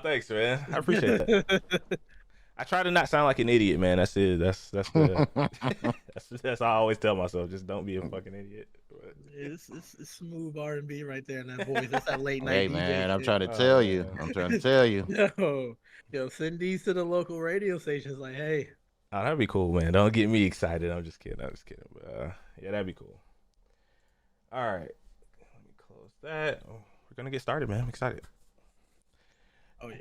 Thanks, man. I appreciate that. I try to not sound like an idiot, man. That's it. That's the that's I always tell myself. Just don't be a fucking idiot. But, It's smooth R&B right there in that voice. That's that late night Hey DJ man, I'm shit. trying to oh tell you. man, I'm trying to tell you. Yo, send these to the local radio stations. Like, hey, oh, that'd be cool, man. Don't get me excited. I'm just kidding. I'm just kidding. But yeah, that'd be cool. All right, let me close that. Oh, we're gonna get started, man. I'm excited. oh yeah.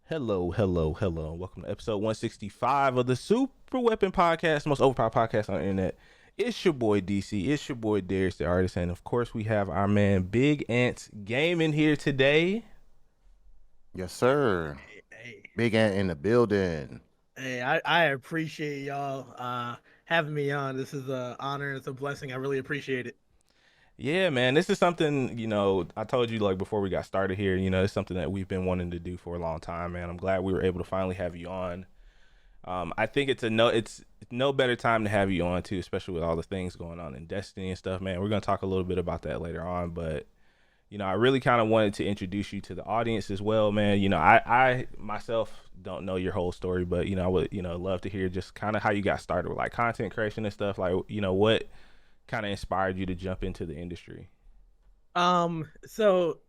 Hello, hello, hello. Welcome to episode 165 of the Super Weapon Podcast, most overpowered podcast on the internet. It's your boy DC. It's your boy Darius the artist, and of course we have our man Big Ants Gaming here today. Yes, sir. Hey, Big Ant in the building. I appreciate y'all having me on. This is an honor. It's a blessing. I really appreciate it. Yeah, man, this is something, I told you like before we got started here, it's something that we've been wanting to do for a long time, man. I'm glad we were able to finally have you on. I think it's no better time to have you on too, especially with all the things going on in Destiny and stuff, man. We're gonna talk a little bit about that later on, but I really kind of wanted to introduce you to the audience as well, man. I myself don't know your whole story, but I would love to hear just kind of how you got started with like content creation and stuff. Like what kind of inspired you to jump into the industry? So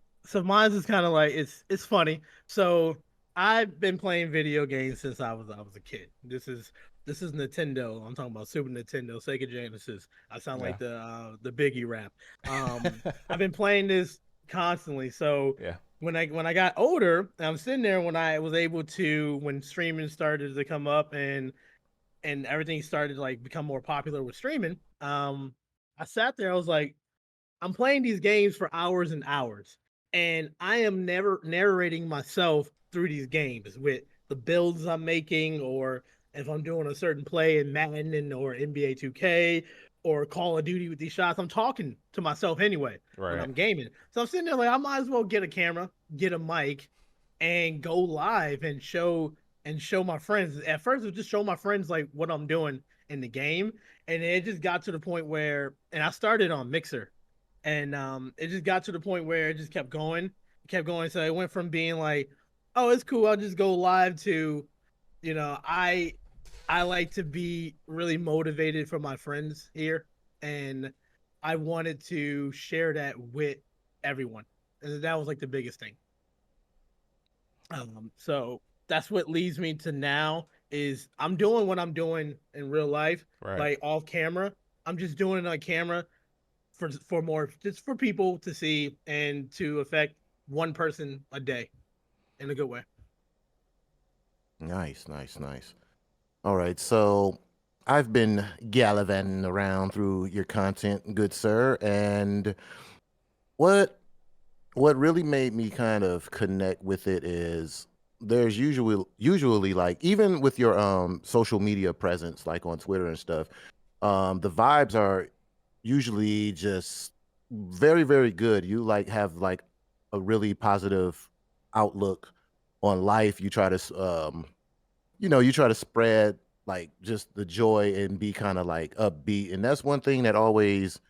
mine's is kind of like it's funny. So I've been playing video games since I was a kid. This is Nintendo. I'm talking about Super Nintendo, Sega Genesis. I sound Yeah. like the Biggie rap. I've been playing this constantly. So Yeah. when I got older, I'm sitting there when I was able to when streaming started to come up and everything started to like become more popular with streaming. I sat there. I was like, I'm playing these games for hours and hours, and I am never narrating myself through these games with the builds I'm making, or if I'm doing a certain play in Madden or NBA 2K or Call of Duty with these shots. I'm talking to myself anyway when Right. I'm gaming. So I'm sitting there like I might as well get a camera, get a mic, and go live and show my friends. At first, it was just show my friends like what I'm doing in the game, and it just got to the point where, and I started on Mixer, and it just got to the point where it just kept going. So it went from being like, oh, it's cool, I'll just go live to, you know, I like to be really motivated for my friends here, and I wanted to share that with everyone, and that was like the biggest thing. So that's what leads me to now is I'm doing what I'm doing in real life, Right. like off camera. I'm just doing it on camera for more, just for people to see and to affect one person a day in a good way. Nice, nice, nice. All right, so I've been gallivanting around through your content, good sir, and what what really made me kind of connect with it is there's usually like even with your social media presence like on Twitter and stuff, the vibes are usually just very very good. You like have like a really positive outlook on life. You try to you try to spread like just the joy and be kind of like upbeat, and that's one thing that always,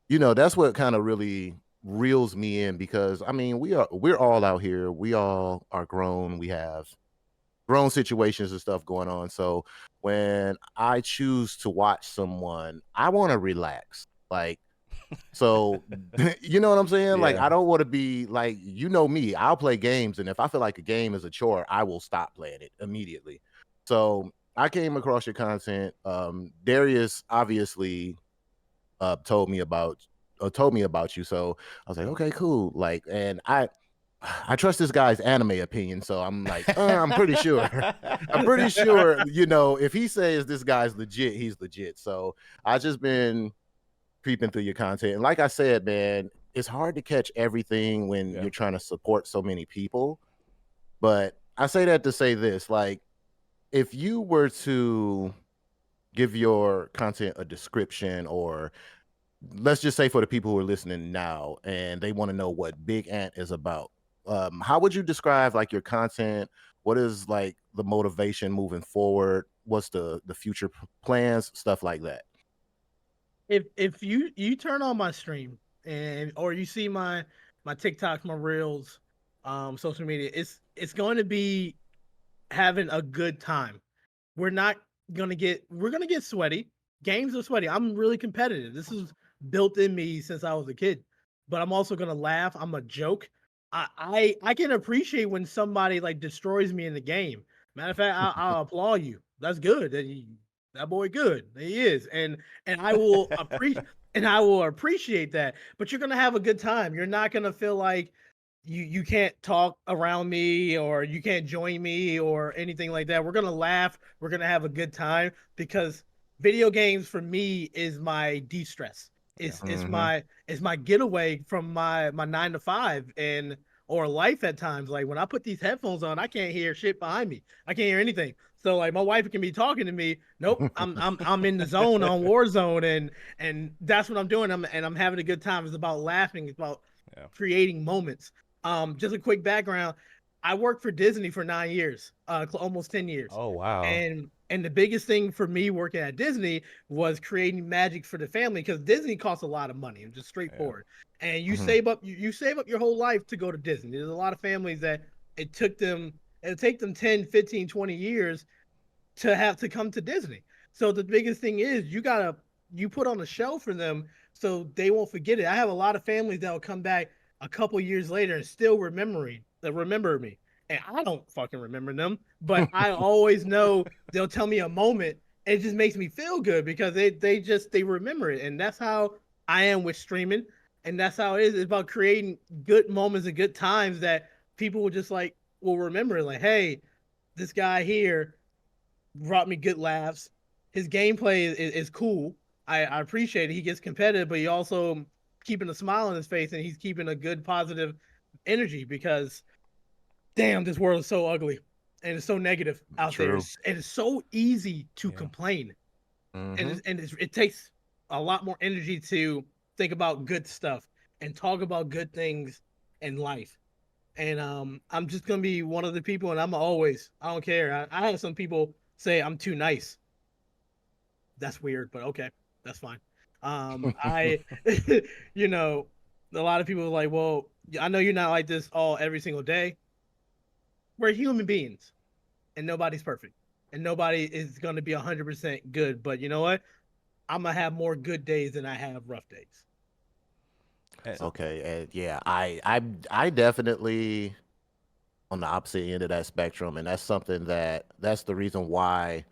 that's what kind of really reels me in because I mean, we're all out here. We all are grown. We have grown situations and stuff going on. So when I choose to watch someone, I want to relax. Like, so you know what I'm saying? Like, Yeah. I don't want to be like, me, I'll play games, and if I feel like a game is a chore, I will stop playing it immediately. So I came across your content. Darius obviously told me about you. So I was like, okay, cool. Like, and I trust this guy's anime opinion. So I'm like, I'm pretty sure. I'm pretty sure, if he says this guy's legit, he's legit. So I just been creeping through your content. And like I said, man, it's hard to catch everything when Yeah. you're trying to support so many people. But I say that to say this, like, if you were to give your content a description, or let's just say for the people who are listening now and they want to know what Big Ant is about, how would you describe like your content? What is like the motivation moving forward? What's the future plans, stuff like that? If you turn on my stream and or you see my TikToks, my reels, social media. It's going to be having a good time. We're not we're gonna get sweaty. Games are sweaty. I'm really competitive. This is built in me since I was a kid. But I'm also gonna laugh. I'm a joke. I can appreciate when somebody like destroys me in the game. Matter of fact, I'll applaud you. That's good. That boy good. He is. And I will appreciate that. But you're gonna have a good time. You're not gonna feel like you can't talk around me or you can't join me or anything like that. We're gonna laugh. We're gonna have a good time because video games for me is my de-stress. It's Yeah. it's Mhm. my it's my getaway from my 9 to 5 and or life at times. Like when I put these headphones on, I can't hear shit behind me. I can't hear anything. So like my wife can be talking to me. Nope, I'm in the zone on Warzone and that's what I'm doing. I'm having a good time. It's about laughing. It's about Yeah. creating moments. Just a quick background. I worked for Disney for 9 years, almost 10 years. Oh wow. And the biggest thing for me working at Disney was creating magic for the family because Disney costs a lot of money. It's just Yeah. straightforward. And you Mhm. save up you save up your whole life to go to Disney. There's a lot of families that it'll take them 10, 15, 20 years to have to come to Disney. So the biggest thing is you put on a show for them so they won't forget it. I have a lot of families that will come back a couple years later and still remember me. And I don't fucking remember them, but I always know they'll tell me a moment. And it just makes me feel good because they remember it. And that's how I am with streaming. And that's how it is. It's about creating good moments and good times that people will just like will remember like, hey, this guy here brought me good laughs. His gameplay is cool. I appreciate it. He gets competitive, but he also keeping a smile on his face and he's keeping a good positive energy because damn, this world is so ugly and it's so negative out there. True. And it's so easy to Yeah. complain, Mhm. it takes a lot more energy to think about good stuff and talk about good things in life. And I'm just gonna be one of the people, and I don't care. I have some people say I'm too nice. That's weird, but okay, that's fine. I, you know, a lot of people are like, well, I know you're not like this all every single day. We're human beings, and nobody's perfect, and nobody is gonna be 100% good. But you know what? I'm gonna have more good days than I have rough days. And, So Okay, and yeah, I definitely on the opposite end of that spectrum, and that's the reason why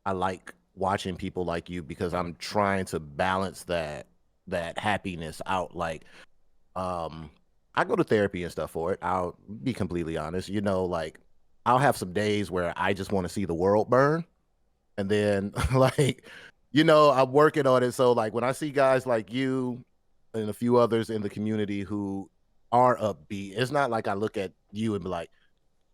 I like watching people like you because I'm trying to balance that happiness out. Like, um, I go to therapy and stuff for it. I'll be completely honest. Like I'll have some days where I just want to see the world burn, and then like, I'm working on it. So like when I see guys like you and a few others in the community who are upbeat, it's not like I look at you and be like,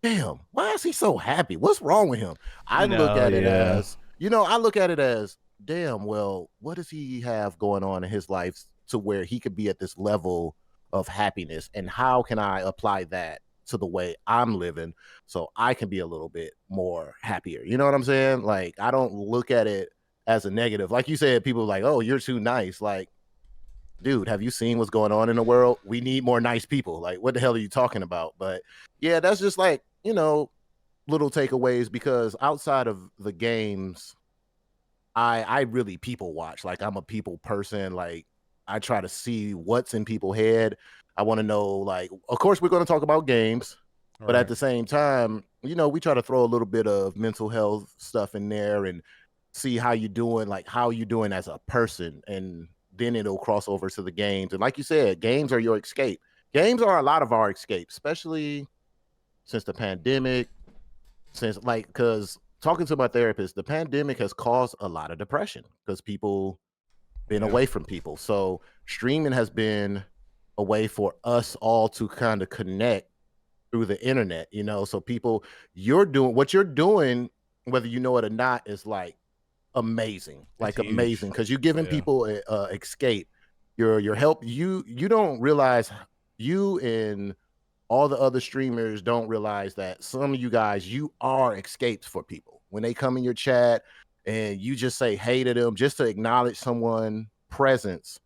damn, why is he so happy? What's wrong with him? I look no, at it yeah. as, I look at it as, damn, well, what does he have going on in his life to where he could be at this level of happiness? And how can I apply that to the way I'm living so I can be a little bit more happier? You know what I'm saying? Like, I don't look at it as a negative. Like you said, people are like, oh, you're too nice. Like, dude, have you seen what's going on in the world? We need more nice people. Like, what the hell are you talking about? But yeah, that's just like, little takeaways because outside of the games, I really people watch. Like I'm a people person. Like I try to see what's in people's head. I want to know, like, of course, we're going to talk about games, All but at right. the same time, we try to throw a little bit of mental health stuff in there and see how you doing, like how you doing as a person, and then it'll cross over to the games. And like you said, games are your escape. Games are a lot of our escape, especially since the pandemic. Since like, because talking to my therapist, the pandemic has caused a lot of depression because people been Yeah. away from people. So streaming has been a way for us all to kind of connect through the internet, So people, you're doing what you're doing, whether you know it or not, is amazing, It's like huge. amazing, because you're giving Yeah. people a escape. Your help. You don't realize you and all the other streamers don't realize that some of you guys, you are escapes for people when they come in your chat and you just say hey to them just to acknowledge someone presence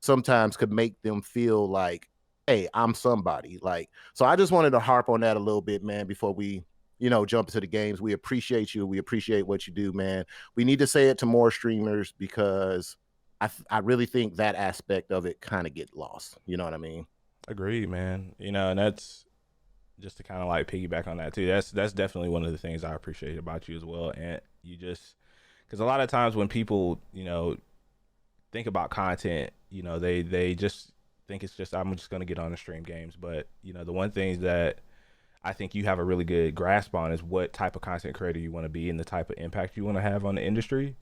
sometimes could make them feel like hey, I'm somebody. Like, so I just wanted to harp on that a little bit, man, before we, jump into the games. We appreciate you. We appreciate what you do, man. We need to say it to more streamers because I really think that aspect of it kind of get lost. You know what I mean? Agreed, man. And that's just to kind of like piggyback on that too. That's definitely one of the things I appreciate about you as well. And you just because a lot of times when people think about content, they just think it's just I'm just gonna get on and stream games. But the one thing that I think you have a really good grasp on is what type of content creator you want to be and the type of impact you want to have on the industry.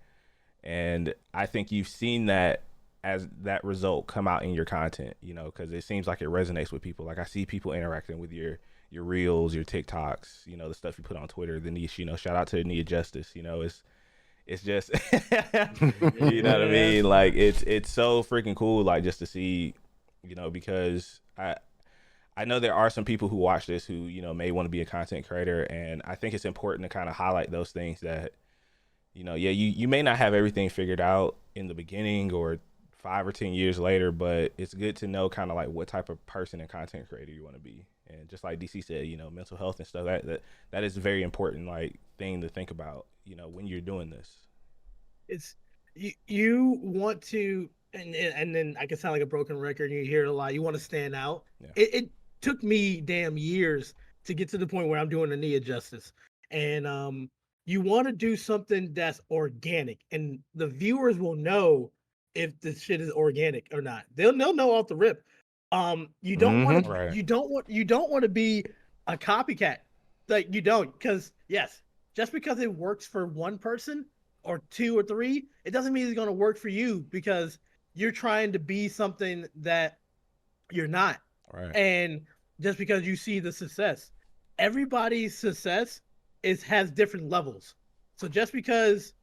And I think you've seen that as that result come out in your content, because it seems like it resonates with people. Like I see people interacting with your reels, your TikToks, the stuff you put on Twitter, the niche, shout out to Nia Justice, it's just you know what I mean? Like it's so freaking cool, like just to see, because I know there are some people who watch this who, may want to be a content creator, and I think it's important to kind of highlight those things that, you may not have everything figured out in the beginning or 5 or 10 years later, but it's good to know kind of like what type of person and content creator you want to be. And just like DC said, mental health and stuff, that is a very important like thing to think about, when you're doing this. It's you want to, and then I can sound like a broken record. And you hear it a lot. You want to stand out. Yeah. It took me damn years to get to the point where I'm doing the Nia Justice, and you want to do something that's organic, and the viewers will know if the shit is organic or not. They'll know off the rip. You don't want to. Right. You don't want to be a copycat. Like you don't, because yes, just because it works for one person or 2 or 3, it doesn't mean it's going to work for you because you're trying to be something that you're not. Right. And just because you see the success, everybody's success has different levels. So just because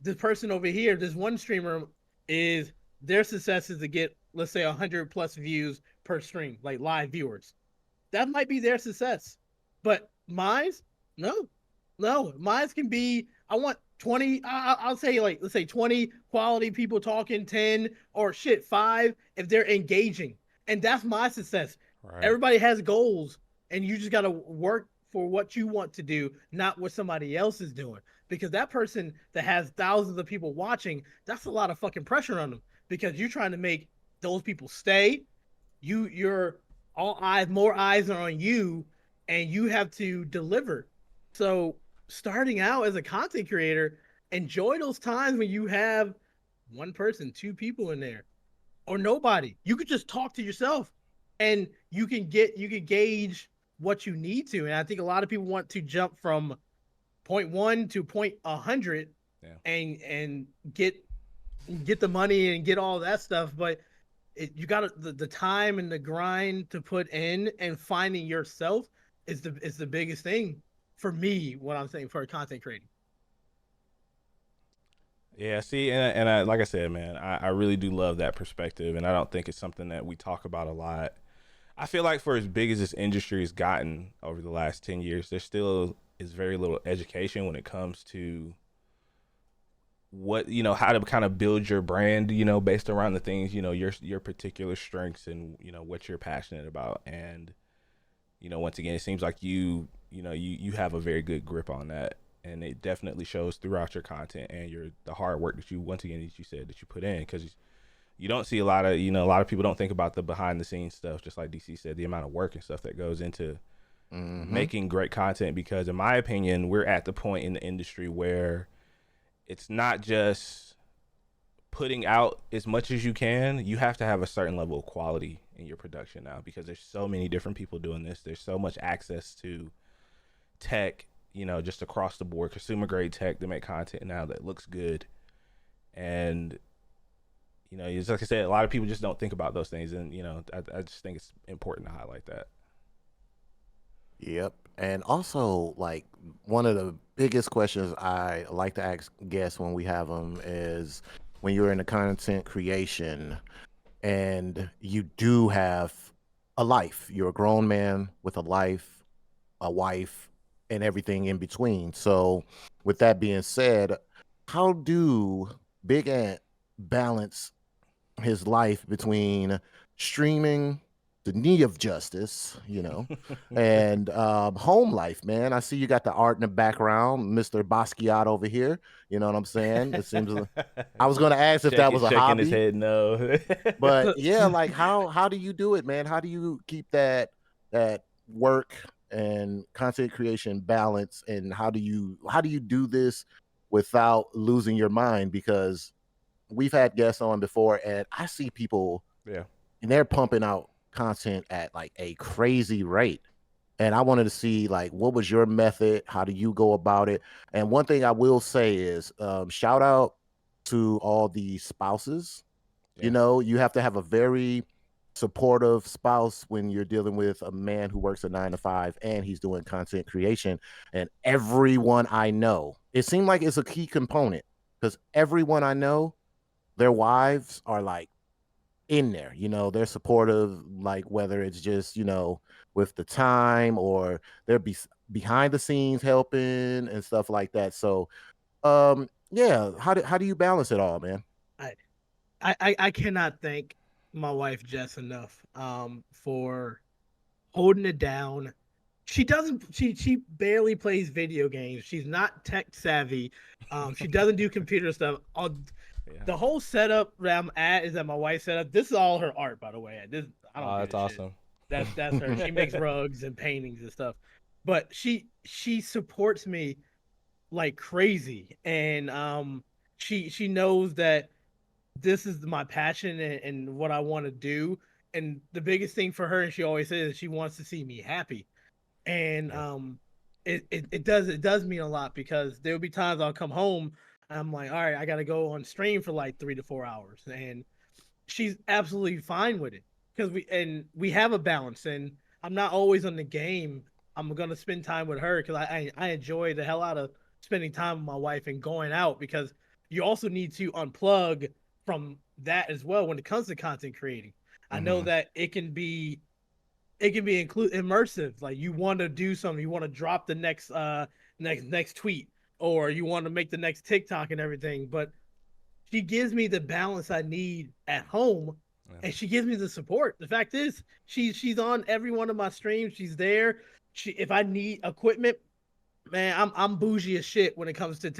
this person over here, this one streamer, is their success is to get, let's say, 100 plus views per stream, like live viewers, that might be their success. But mine's, no, mine's can be, I want 20, I'll say, like, let's say 20 quality people talking, 10 or 5 if they're engaging. And that's my success. Right. Everybody has goals, and you just got to work for what you want to do, not what somebody else is doing. Because that person that has thousands of people watching, that's a lot of fucking pressure on them because you're trying to make those people stay. You're more eyes are on you, and you have to deliver. So starting out as a content creator, enjoy those times when you have 1 person, 2 people in there, or nobody. You could just talk to yourself, and you can gauge what you need to. And I think a lot of people want to jump from point 1 to point 100, and get the money and get all that stuff, but you got the time and the grind to put in, and finding yourself is the biggest thing for me. What I'm saying for content creating. Yeah, see, and I, like I said, man, I really do love that perspective, and I don't think it's something that we talk about a lot. I feel like for as big as this industry has gotten over the last 10 years, there still is very little education when it comes to what, how to kind of build your brand, based around the things, your particular strengths and, what you're passionate about. And, once again, it seems like you have a very good grip on that. And it definitely shows throughout your content and the hard work that you, once again, that you said that you put in, because you don't see a lot of people don't think about the behind the scenes stuff, just like DC said, the amount of work and stuff that goes into making great content. Because in my opinion, we're at the point in the industry where it's not just putting out as much as you can. You have to have a certain level of quality in your production now, because there's so many different people doing this. There's so much access to tech, just across the board, consumer grade tech to make content now that looks good. And it's like I said, a lot of people just don't think about those things, and I just think it's important to highlight that. Yep. And also, like, one of the biggest questions I like to ask guests when we have them is, when you're in the content creation and you do have a life, you're a grown man with a life, a wife, and everything in between. So with that being said, how do Big Ant balance his life between streaming, the knee of justice, and home life, man. I see you got the art in the background, Mr. Basquiat over here. You know what I'm saying? It seems I was going to ask if that was a Shaking his hobby, head no. but yeah, like how do you do it, man? How do you keep that work and content creation balance, and how do you do this without losing your mind? Because we've had guests on before, and I see people Yeah. and they're pumping out content at like a crazy rate. And I wanted to see like what was your method? How do you go about it? And one thing I will say is shout out to all the spouses. Yeah. You have to have a very supportive spouse when you're dealing with a man who works a 9 to 5 and he's doing content creation. And everyone I know, it seemed like it's a key component because everyone I know, their wives are like in there, they're supportive, like whether it's just, with the time or they're behind the scenes helping and stuff like that. So, yeah, how do you balance it all, man? I, I cannot thank my wife Jess enough for holding it down. She doesn't she barely plays video games. She's not tech savvy. She doesn't do computer stuff. Yeah. The whole setup that I'm at is that my wife set up. This is all her art, by the way. I don't Oh, do that's this shit. awesome. That's her. She makes rugs and paintings and stuff. But she supports me like crazy. And she knows that this is my passion and what I want to do. And the biggest thing for her, and she always says, she wants to see me happy. And Yeah. it does mean a lot because there'll be times I'll come home and I'm like, all right, I gotta go on stream for like 3 to 4 hours, and she's absolutely fine with it because we have a balance, and I'm not always on the game. I'm gonna spend time with her because I enjoy the hell out of spending time with my wife and going out because you also need to unplug from that as well when it comes to content creating. I know Mm-hmm. that it can be immersive. Like you want to do something, you want to drop the next tweet, or you want to make the next TikTok and everything. But she gives me the balance I need at home, Yeah. and she gives me the support. The fact is, she's on every one of my streams. She's there. If I need equipment, man, I'm bougie as shit when it comes to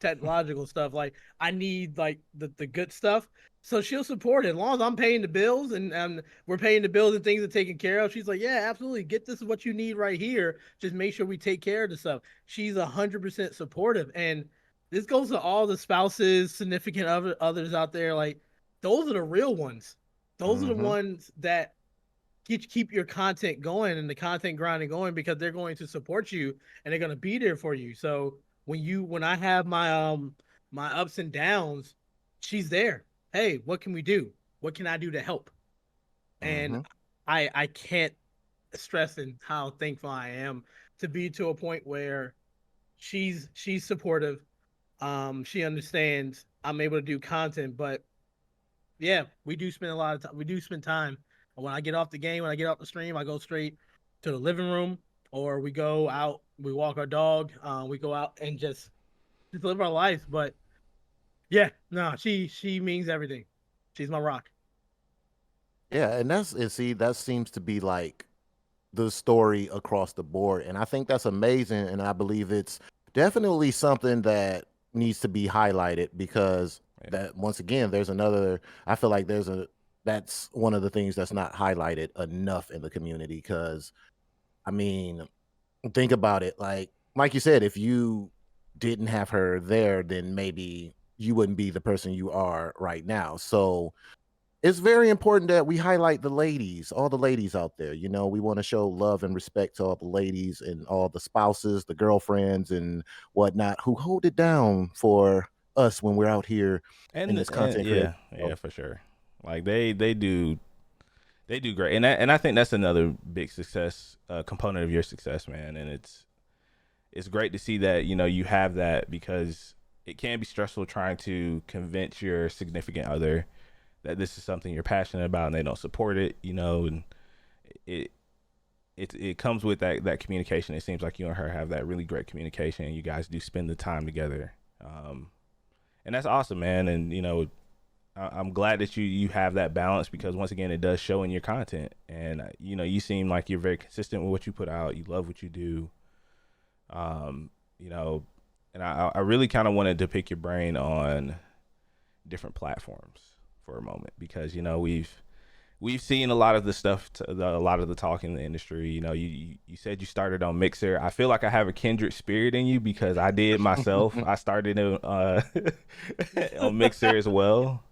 technological stuff. Like I need like the good stuff. So she'll support it as long as I'm paying the bills and we're paying the bills and things are taken care of. She's like, yeah, absolutely. Get this is what you need right here. Just make sure we take care of the stuff. She's 100% supportive, and this goes to all the spouses, significant others out there. Like those are the real ones. Those are the Mm-hmm. ones that keep your content going and the content grinding going because they're going to support you and they're going to be there for you. So when I have my ups and downs, she's there. Hey, what can we do? What can I do to help? And Hmm. I can't stress in how thankful I am to be to a point where she's supportive. She understands I'm able to do content, but yeah, we do spend a lot of time. We do spend time. When I get off the game, when I get off the stream, I go straight to the living room, or we go out, we walk our dog, we go out and just live our life. But yeah, no, she means everything. She's my rock. Yeah, and see, that seems to be like the story across the board. And I think that's amazing. And I believe it's definitely something that needs to be highlighted because Yeah. that once again, I feel like that's one of the things that's not highlighted enough in the community. Cause I mean, think about it. Like you said, if you didn't have her there, then maybe you wouldn't be the person you are right now. So it's very important that we highlight the ladies, all the ladies out there. We want to show love and respect to all the ladies and all the spouses, the girlfriends, and whatnot who hold it down for us when we're out here in this And content creation. yeah, for sure. Like they do great, and I think that's another big success component of your success, man. And it's great to see that you have that because it can be stressful trying to convince your significant other that this is something you're passionate about and they don't support it, and it it comes with that communication. It seems like you and her have that really great communication, and you guys do spend the time together, and that's awesome, man. And I'm glad that you have that balance, because once again, it does show in your content. And you know, you seem like you're very consistent with what you put out. You love what you do. You know, and I really kind of wanted to pick your brain on different platforms for a moment, because you know we've seen a lot of the stuff, a lot of the talk in the industry. You know, you said you started on Mixer. I feel like I have a kindred spirit in you, because I did myself. I started on Mixer as well.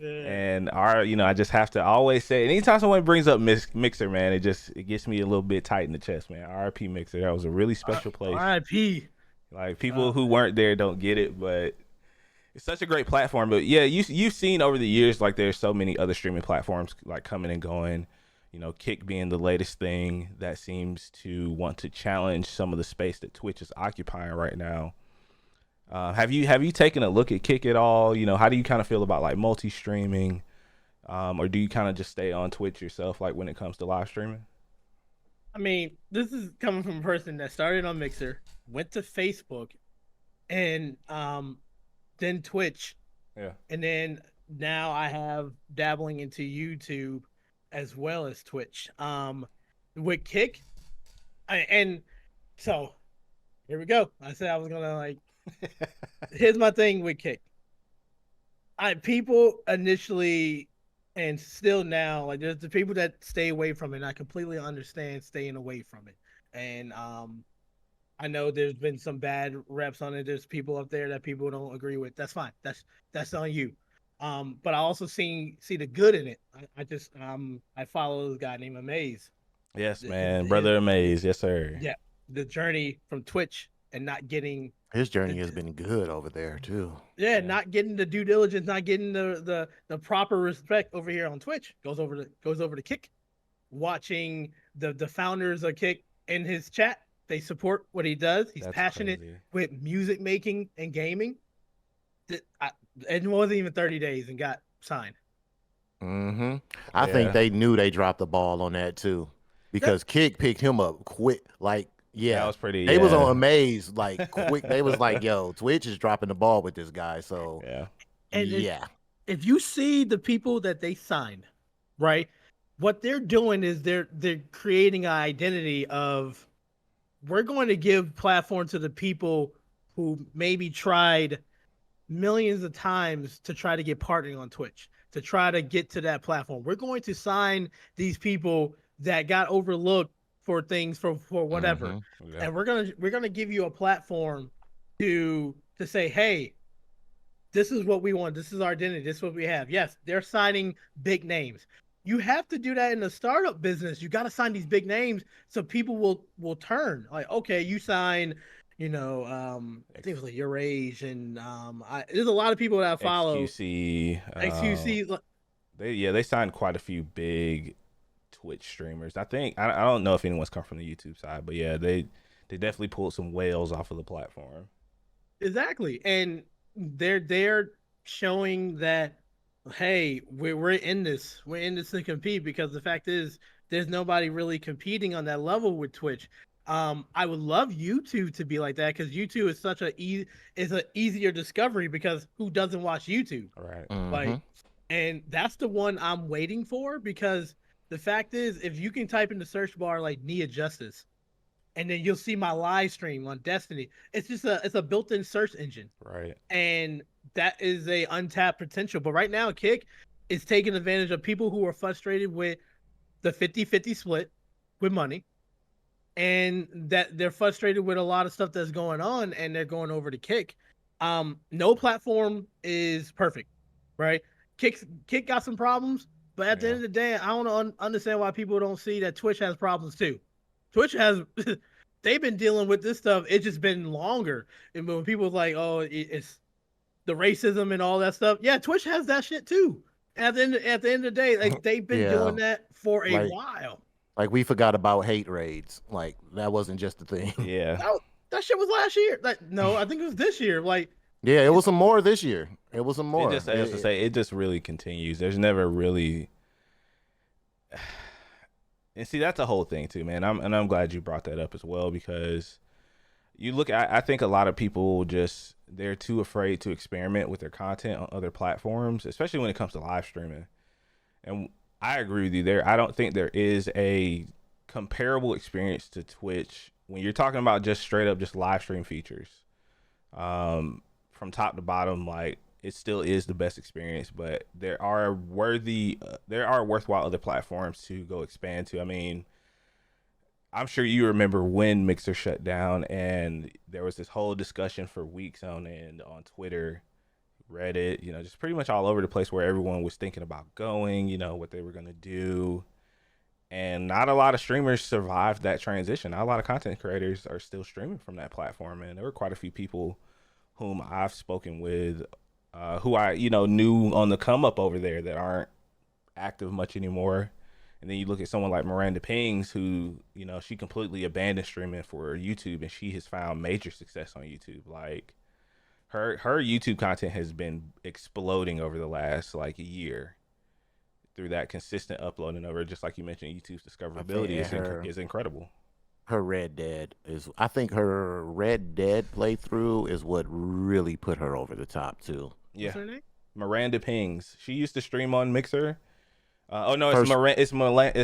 Yeah. And you know, I just have to always say, anytime someone brings up Mixer, man, it gets me a little bit tight in the chest, man. RIP Mixer. That was a really special place. RIP. Like, people who weren't there don't get it, but it's such a great platform. But yeah, you've seen over the years, like, there's so many other streaming platforms like coming and going. You know, Kick being the latest thing that seems to want to challenge some of the space that Twitch is occupying right now. Have you taken a look at Kick at all? You know, how do you kind of feel about like multi-streaming, or do you kind of just stay on Twitch yourself, like when it comes to live streaming? I mean, this is coming from a person that started on Mixer, went to Facebook, and then Twitch. Yeah. And then now I have dabbling into YouTube as well as Twitch. With Kick, and so here we go. I said I was gonna like. Here's my thing with Kick. People initially and still now, like, there's the people that stay away from it, and I completely understand staying away from it. And I know there's been some bad reps on it. There's people up there that people don't agree with. That's fine. That's on you. But I also see the good in it. I follow this guy named Amaze. Yes, man, brother Amaze. Yes, sir. Yeah, the journey from Twitch and not getting his journey has been good over there too. Yeah, not getting the due diligence, not getting the proper respect over here on Twitch. Goes over to Kick, watching the founders of Kick in his chat. They support what he does. He's passionate with music making and gaming. It wasn't even 30 days and got signed. Mm-hmm. I think they knew they dropped the ball on that too, because Kick picked him up quick. Like, yeah, that was pretty. They was on Amaze like quick. They was like, "Yo, Twitch is dropping the ball with this guy." So yeah, and if you see the people that they signed, right, what they're doing is they're creating an identity of, we're going to give platform to the people who maybe tried millions of times to try to get partnering on Twitch, to try to get to that platform. We're going to sign these people that got overlooked for things for whatever. Mm-hmm. And we're gonna give you a platform to say, hey, this is what we want, this is our identity, this is what we have. Yes, they're signing big names. You have to do that in the startup business. You got to sign these big names so people will turn. Like, okay, you sign, you know, I think it was like Your Age, and there's a lot of people that I follow. XQC. They signed quite a few big Twitch streamers. I think I don't know if anyone's come from the YouTube side, but yeah, they definitely pulled some whales off of the platform. Exactly, and they're showing that, hey, we're in this to compete, because the fact is there's nobody really competing on that level with Twitch. I would love YouTube to be like that, because YouTube is such an easier discovery, because who doesn't watch YouTube? Right. Mm-hmm. Like, and that's the one I'm waiting for, because the fact is, if you can type in the search bar like Nia Justice, and then you'll see my live stream on Destiny, it's a built-in search engine. Right. And that is a untapped potential. But right now, Kick is taking advantage of people who are frustrated with the 50-50 split with money, and that they're frustrated with a lot of stuff that's going on, and they're going over to Kick. No platform is perfect, right? Kick got some problems, but at the end of the day, I don't understand why people don't see that Twitch has problems too. Twitch has, they've been dealing with this stuff. It's just been longer. And when people are like, oh, it's the racism and all that stuff. Yeah, Twitch has that shit too. At the end of the day, like, they've been doing that for a while. Like, we forgot about hate raids. Like, that wasn't just a thing. Yeah. That shit was last year. Like, no, I think it was this year. Like, yeah, it was some more this year. It was some more. It just really continues. There's never really. And see, that's a whole thing too, man. I'm glad you brought that up as well, because you look at, I think a lot of people just, they're too afraid to experiment with their content on other platforms, especially when it comes to live streaming. And I agree with you there. I don't think there is a comparable experience to Twitch when you're talking about just straight up just live stream features. From top to bottom, like it still is the best experience, but there are worthwhile other platforms to go expand to. I mean, I'm sure you remember when Mixer shut down, and there was this whole discussion for weeks on end on Twitter, Reddit, just pretty much all over the place where everyone was thinking about going, what they were going to do. And not a lot of streamers survived that transition. Not a lot of content creators are still streaming from that platform. And there were quite a few people whom I've spoken with, who I, knew on the come up over there that aren't active much anymore. And then you look at someone like Miranda Pings, who, she completely abandoned streaming for YouTube, and she has found major success on YouTube. Like her YouTube content has been exploding over the last like a year through that consistent uploading over, just like you mentioned, YouTube's discoverability is incredible. Her Red Dead I think her Red Dead playthrough is what really put her over the top too. Yeah. What's her name? Miranda Pings. She used to stream on Mixer. Oh no, Her- it's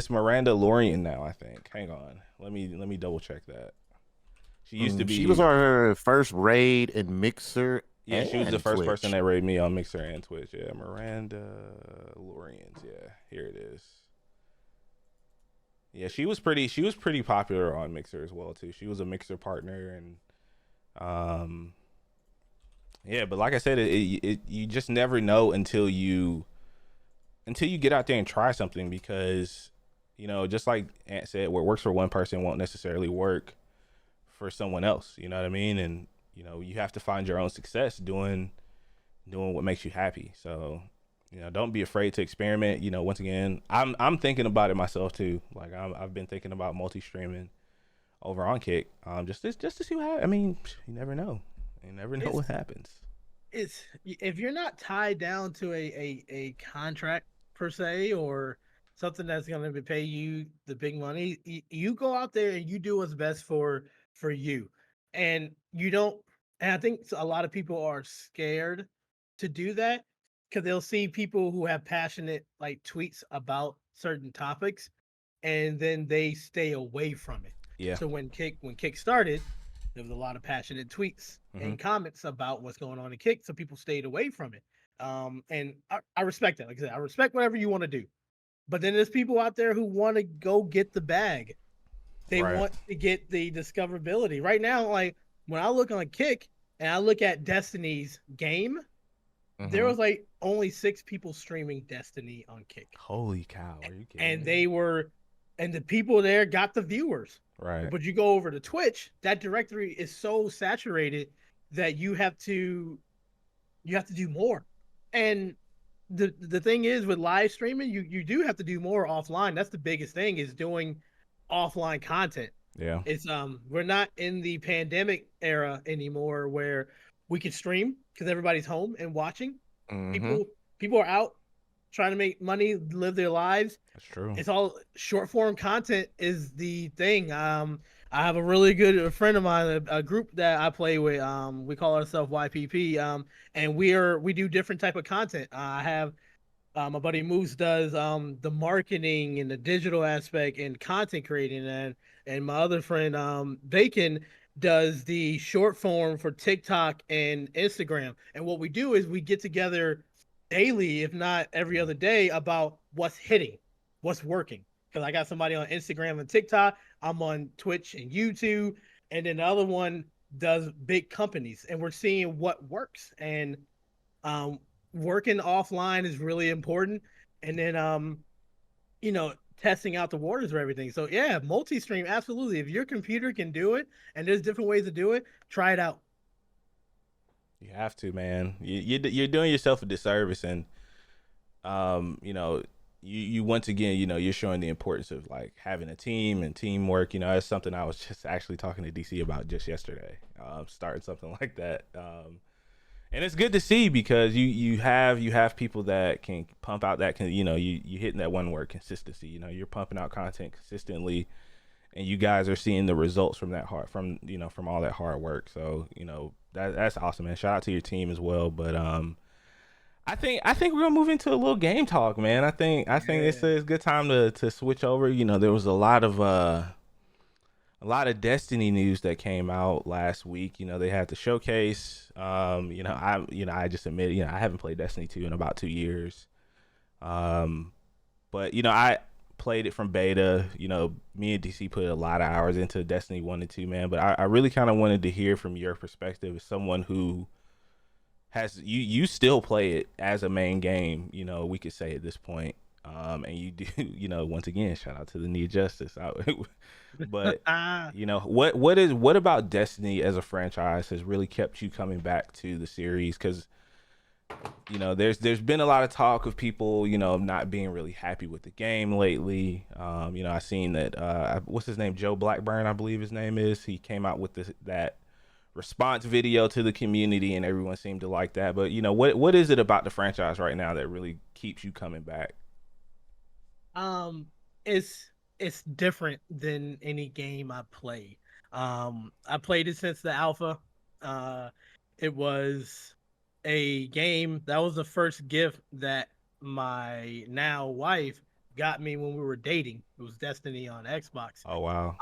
Miranda Lorian now, I think. Hang on. Let me double check that. She used to be. She was on her first raid in Mixer. Yeah, she was the and first Twitch. person that raided me on Mixer and Twitch. Yeah, Miranda Lorians. Yeah, here it is. Yeah, she was pretty popular on Mixer as well too. She was a Mixer partner, and yeah, but like I said, you just never know until you get out there and try something, because just like Ant said, what works for one person won't necessarily work for someone else. You know what I mean? And you have to find your own success doing what makes you happy. So don't be afraid to experiment. Once again, I'm thinking about it myself too. Like I've been thinking about multi-streaming over on Kick, just to see what happens. I mean, you never know. You never know what happens. It's if you're not tied down to a contract per se, or something that's going to pay you the big money, you go out there and you do what's best for you, and you don't. And I think a lot of people are scared to do that because they'll see people who have passionate like tweets about certain topics, and then they stay away from it. Yeah. So when Kick started, there was a lot of passionate tweets and comments about what's going on in Kick, so people stayed away from it. And I respect that. Like I said, I respect whatever you want to do, but then there's people out there who want to go get the bag. They want to get the discoverability. Right now, like when I look on Kick and I look at Destiny's game, there was like only 6 people streaming Destiny on Kick. Holy cow! Are you kidding? And the people there got the viewers. Right. But you go over to Twitch, that directory is so saturated that you have to do more. And the thing is with live streaming, you do have to do more offline. That's the biggest thing, is doing offline content. Yeah. It's we're not in the pandemic era anymore where we can stream because everybody's home and watching. People are out trying to make money, live their lives. That's true. It's all short form content is the thing. I have a really good friend of mine, a group that I play with. We call ourselves YPP. And we do different type of content. I have my buddy Moose does the marketing and the digital aspect and content creating, and my other friend Bacon does the short form for TikTok and Instagram. And what we do is we get together daily, if not every other day, about what's hitting, what's working. Because I got somebody on Instagram and TikTok, I'm on Twitch and YouTube, and then the other one does big companies, and we're seeing what works. And working offline is really important. And then testing out the waters of everything. So yeah, multi-stream, absolutely. If your computer can do it and there's different ways to do it, try it out. You have to, man. You're doing yourself a disservice, and you once again, you're showing the importance of like having a team and teamwork. That's something I was just actually talking to DC about just yesterday. Starting something like that. And it's good to see, because you have people that can pump out that can, you hitting that one word, consistency. You're pumping out content consistently, and you guys are seeing the results from from all that hard work. So that's awesome, man. Shout out to your team as well. But I think we're gonna move into a little game talk, man. I think it's Yeah. a good time to switch over. There was a lot of Destiny news that came out last week. They had the showcase. I just admit, I haven't played Destiny 2 in about 2 years. But I played it from beta. Me and DC put a lot of hours into Destiny 1 and 2, man. But I really kind of wanted to hear from your perspective as someone who has you still play it as a main game, we could say at this point. And you do, once again, shout out to the Need Justice. But Ah, what about Destiny as a franchise has really kept you coming back to the series? Because there's been a lot of talk of people not being really happy with the game lately. I seen that what's his name, Joe Blackburn, I believe his name is. He came out with that response video to the community, and everyone seemed to like that. But what is it about the franchise right now that really keeps you coming back? um, it's different than any game I play. I played it since the alpha. Uh, it was a game that was the first gift that my now wife got me when we were dating. It was Destiny on Xbox. Oh wow,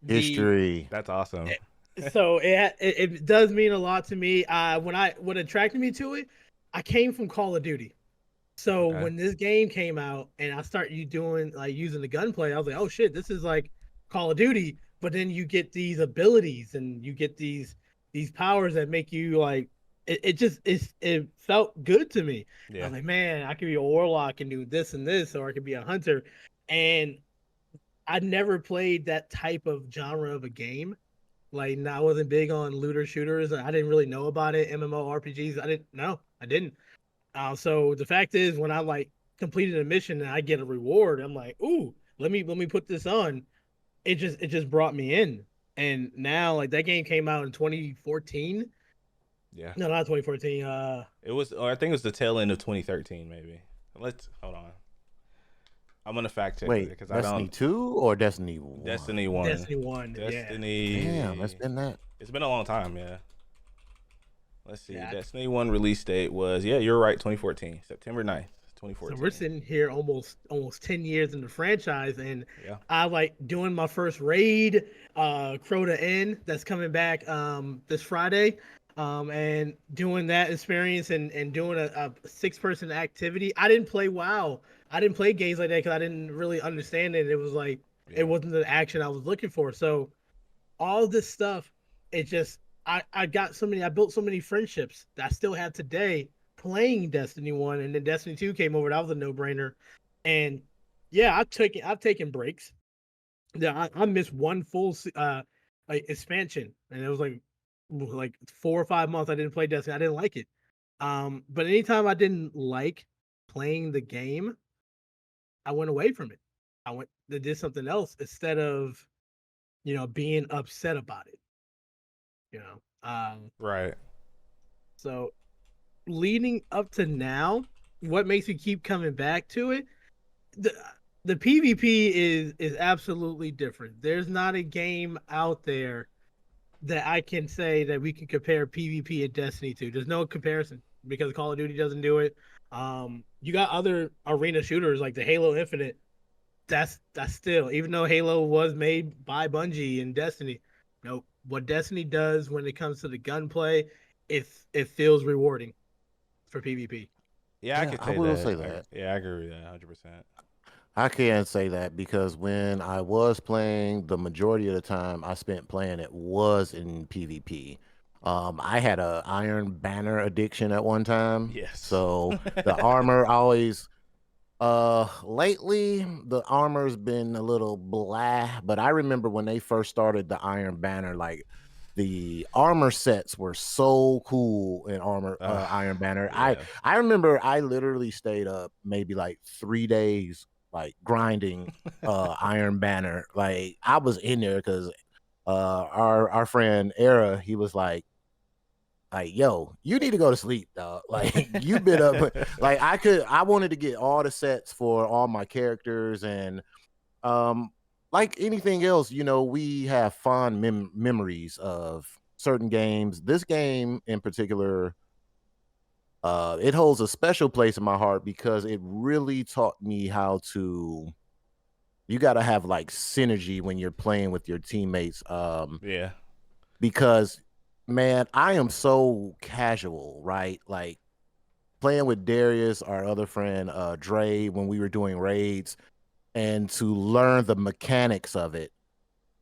The History. that's awesome. so it does mean a lot to me. What attracted me to it, I came from Call of Duty. So Okay. when this game came out and I start you doing like using the gunplay, I was like, oh shit, this is like Call of Duty. But then you get these abilities and you get these powers that make you like it felt good to me. I Yeah. was like, man, I could be a warlock and do this and this, or I could be a hunter. And I never played that type of genre of a game. Like, no, I wasn't big on looter shooters. I didn't really know about it. MMORPGs, I didn't know. I didn't. So the fact is, when I like completed a mission and I get a reward, I'm like, ooh, let me put this on. It just brought me in. And now like that game came out in 2014. Yeah. No, not 2014. It was, or I think it was the tail end of 2013, maybe. Let's hold on. I'm gonna fact check it Wait, because I Destiny don't. 2 or Destiny 1? Destiny 1. Destiny 1. Yeah. Destiny. Damn, it's been that. It's been a long time, yeah. Let's see. Yeah. Destiny 1 release date was, yeah, you're right, 2014, September 9th, So 2014. we're sitting here almost 10 years in the franchise, and Yeah. I like doing my first raid, Crota Inn, that's coming back this Friday. And doing that experience and doing a 6-person activity. I didn't play WoW. I didn't play games like that because I didn't really understand it. It was like Yeah. it wasn't the action I was looking for. So all this stuff, it just I built so many friendships that I still have today playing Destiny 1, and then Destiny 2 came over. That was a no-brainer. And yeah, I've taken breaks. Yeah, I missed one full like expansion, and it was like 4 or 5 months I didn't play Destiny. I didn't like it. But anytime I didn't like playing the game, I went away from it. I went to did something else instead of being upset about it. You know. Right. So leading up to now, what makes me keep coming back to it? The the PvP is absolutely different. There's not a game out there that I can say that we can compare PvP and Destiny to. There's no comparison because Call of Duty doesn't do it. You got other arena shooters like the Halo Infinite. That's still, even though Halo was made by Bungie and Destiny, what Destiny does when it comes to the gunplay, it feels rewarding for PvP. Yeah, I Yeah, could I say will that. say that. Yeah, I agree with that 100%. I can say that because when I was playing, the majority of the time I spent playing it was in PvP. I had a Iron Banner addiction at one time, Yes. so the armor always. Lately the armor's been a little blah, but I remember when they first started the Iron Banner, like the armor sets were so cool in Iron Banner. Yeah. I remember I literally stayed up maybe like 3 days like grinding Iron Banner. Like I was in there because our friend Era, he was like, yo, you need to go to sleep, dog. Like you've been up. Like I wanted to get all the sets for all my characters, and um like anything else, we have fond memories of certain games. This game in particular, it holds a special place in my heart because it really taught me how to. You got to have like synergy when you're playing with your teammates. Yeah. Because man, I am so casual, right? Like playing with Darius, our other friend, Dre, when we were doing raids, and to learn the mechanics of it.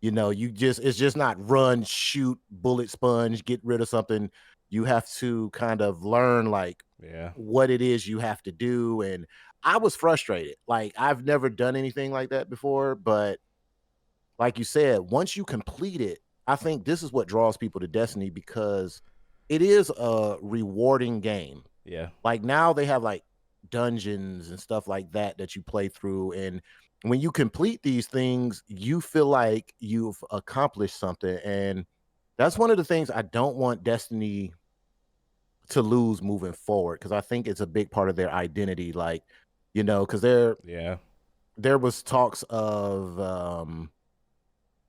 It's just not run, shoot, bullet sponge, get rid of something. You have to kind of learn like Yeah. what it is you have to do. And I was frustrated. Like I've never done anything like that before, but like you said, once you complete it, I think this is what draws people to Destiny because it is a rewarding game. Yeah. Like now they have like dungeons and stuff like that you play through. And when you complete these things, you feel like you've accomplished something. And that's one of the things I don't want Destiny to lose moving forward because I think it's a big part of their identity. Like, because Yeah. there was talks of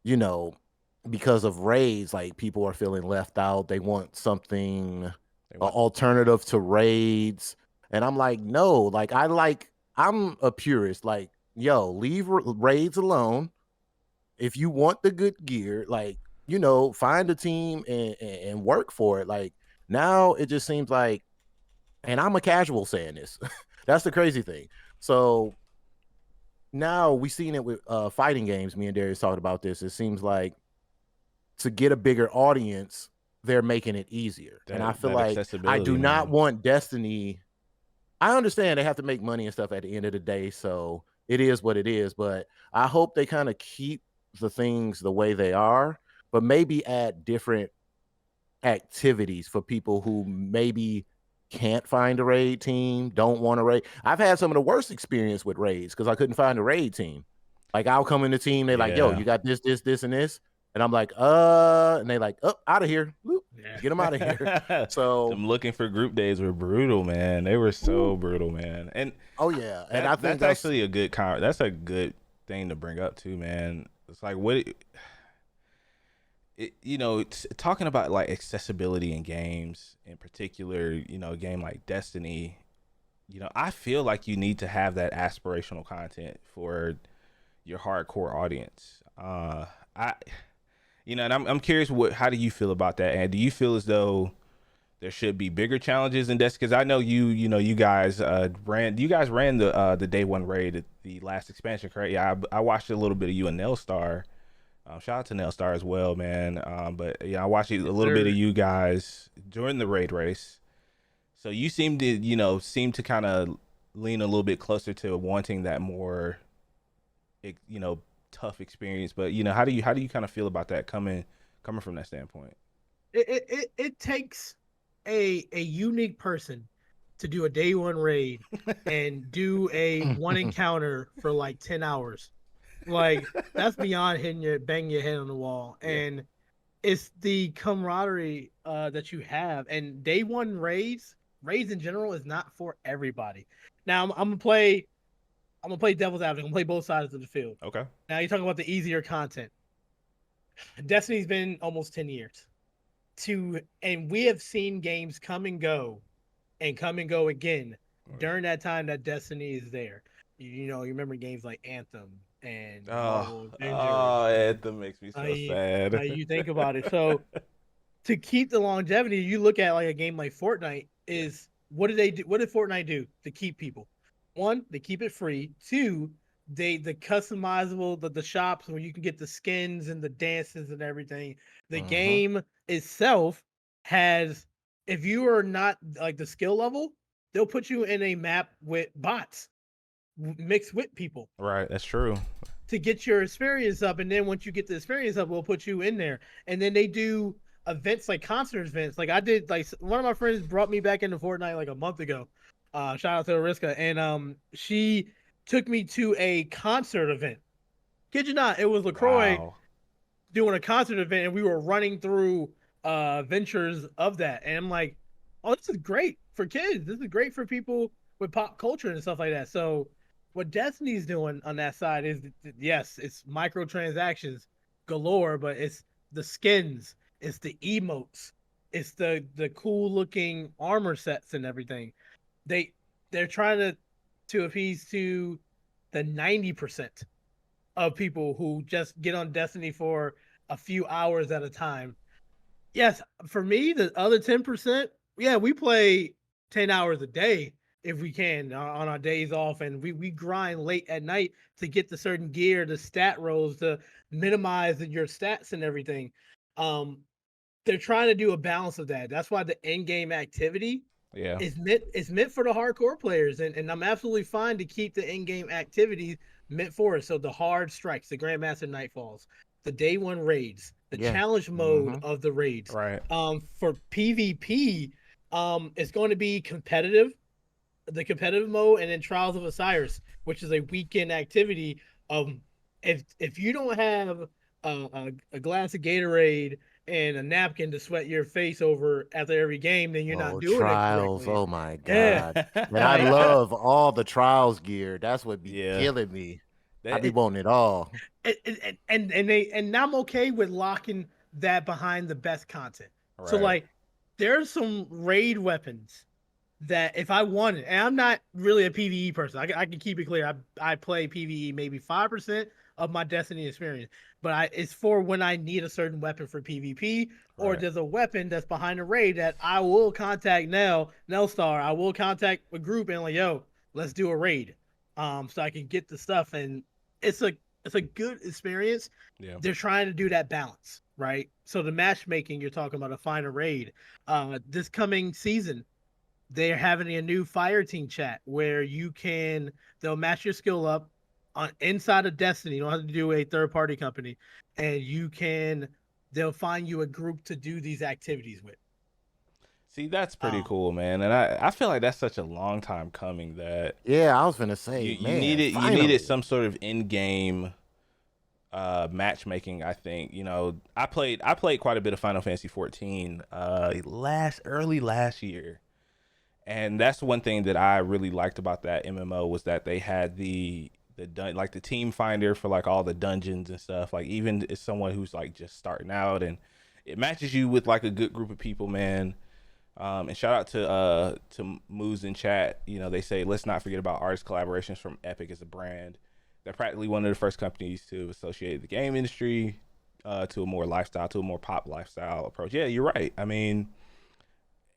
you know, because of raids, like people are feeling left out. They want something They want alternative to raids. And I'm like, no, I'm a purist. Like, yo, leave raids alone. If you want the good gear, like, find a team and work for it. Like now it just seems like, and I'm a casual saying this. That's the crazy thing. So now we seen it with fighting games. Me and Darius talked about this. It seems like to get a bigger audience, they're making it easier. And I feel that like I accessibility, do not man. want Destiny. I understand they have to make money and stuff at the end of the day, so it is what it is. But I hope they kind of keep the things the way they are, but maybe add different activities for people who maybe can't find a raid team, don't want to raid. I've had some of the worst experience with raids because I couldn't find a raid team. Like I'll come in the team, they like, yo, Yeah. you got this, this, this, and this. And I'm like, and they like, out of here. Whoop, Yeah. get them out of here. So Them looking for group days were brutal, man. They were so brutal, man. And oh yeah. And I think that's actually a good that's a good thing to bring up too, man. It's like it's talking about like accessibility in games in particular, a game like Destiny, I feel like you need to have that aspirational content for your hardcore audience. I and I'm curious how do you feel about that? And do you feel as though there should be bigger challenges in Destiny? Because I know you guys ran the day one raid at the last expansion, correct? Yeah, I watched a little bit of you and Nelstar. Shout out to Nelstar as well, man. But yeah, I watched a little bit of you guys during the raid race. So you seem to kind of lean a little bit closer to wanting that more, you know, tough experience. But how do you kind of feel about that coming from that standpoint? It takes a unique person to do a day one raid and do a one encounter for like 10 hours. Like that's beyond banging your head on the wall. Yeah. And it's the camaraderie that you have. And day one raids in general is not for everybody. Now I'm gonna play devil's advocate. I'm gonna play both sides of the field. Okay. Now you're talking about the easier content. Destiny's been almost 10 years. And we have seen games come and go again during that time that Destiny is there. You remember games like Anthem and Marvel Avengers. Anthem makes me so sad. You think about it. So to keep the longevity, you look at like a game like Fortnite what did they do? What did Fortnite do to keep people? One, they keep it free. Two, the customizable the shops where you can get the skins and the dances and everything. The game itself has, if you are not like the skill level, they'll put you in a map with bots mixed with people. Right, that's true. To get your experience up, and then once you get the experience up, we'll put you in there. And then they do events like concert events. Like I did, like one of my friends brought me back into Fortnite like a month ago. Shout out to Ariska, and she took me to a concert event. Kid you not, it was LaCroix doing a concert event, and we were running through ventures of that. And I'm like, oh, this is great for kids. This is great for people with pop culture and stuff like that. So what Destiny's doing on that side is, yes, it's microtransactions galore, but it's the skins, it's the emotes, it's the cool looking armor sets and everything. They they're trying to appease to the 90% of people who just get on Destiny for a few hours at a time. Yes, for me, the other 10%, yeah, we play 10 hours a day if we can on our days off, and we grind late at night to get the certain gear, the stat rolls, to minimize your stats and everything. Um, they're trying to do a balance of that. That's why the in-game activity Yeah. is meant for the hardcore players, and I'm absolutely fine to keep the in-game activities meant for it. So the hard strikes, the Grandmaster Nightfalls, the day one raids, the Yeah. challenge mode of the raids. Right. For PvP, it's going to be competitive, the competitive mode, and then Trials of Osiris, which is a weekend activity. If you don't have a glass of Gatorade and a napkin to sweat your face over after every game, then you're not Oh, doing it trials. correctly. Oh my Yeah. God. And I Like, love all the trials gear. That's what be Yeah. killing me. I That be wanting it all. and I'm okay with locking that behind the best content. So right. like, there's some raid weapons that if I wanted, and I'm not really a PvE person, I can keep it clear. I play PvE maybe 5% of my Destiny experience, but it's for when I need a certain weapon for PvP, or Right. there's a weapon that's behind a raid that I will contact Nelstar. I will contact a group and like, yo, let's do a raid, so I can get the stuff, and it's a good experience. Yeah. They're trying to do that balance, right? So the matchmaking you're talking about, a final raid, this coming season they're having a new fire team chat where they'll match your skill up on inside of Destiny. You don't have to do a third party company, and they'll find you a group to do these activities with. See, that's pretty Um, cool, man. And I feel like that's such a long time coming that Yeah, I was gonna say, you man, needed finally. some sort of in-game matchmaking. I think I played quite a bit of Final Fantasy 14 early last year, and that's one thing that I really liked about that MMO was that they had like the team finder for like all the dungeons and stuff. Like even as someone who's like just starting out, and it matches you with like a good group of people, man. And shout out to Moose in chat. You know, they say let's not forget about artist collaborations from Epic as a brand. They're practically one of the first companies to associate the game industry to a more pop lifestyle approach. Yeah, you're right. I mean,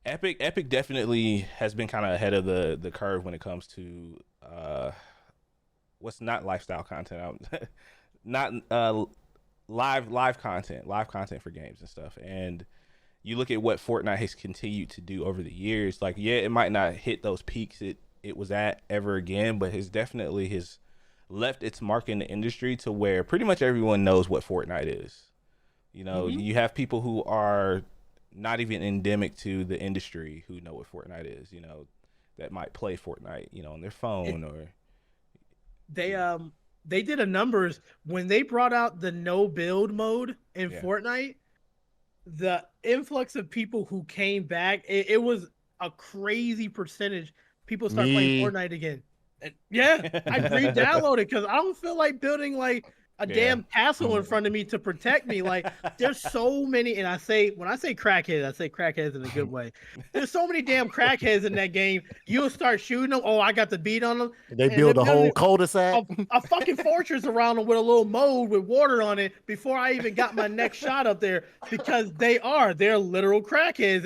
Epic definitely has been kind of ahead of the curve when it comes to what's not lifestyle content, not live content for games and stuff. And you look at what Fortnite has continued to do over the years. Like, yeah, it might not hit those peaks it was at ever again, but has left its mark in the industry to where pretty much everyone knows what Fortnite is. You know, mhm. you have people who are not even endemic to the industry who know what Fortnite is, that might play Fortnite, on their It, phone or they yeah. they did a numbers when they brought out the no build mode in Yeah. Fortnite. The influx of people who came back, it was a crazy percentage. People start playing Me. Fortnite again. And yeah, I re-downloaded because I don't feel like building like a Yeah. damn castle in front of me to protect me. Like there's so many, and when I say crackheads, I say crackheads in a good way. There's so many damn crackheads in that game. You'll start shooting them. Oh, I got the beat on them, They and they're build a building whole cul-de-sac. a fucking fortress around them with a little mold with water on it before I even got my next shot up there, because they're literal crackheads,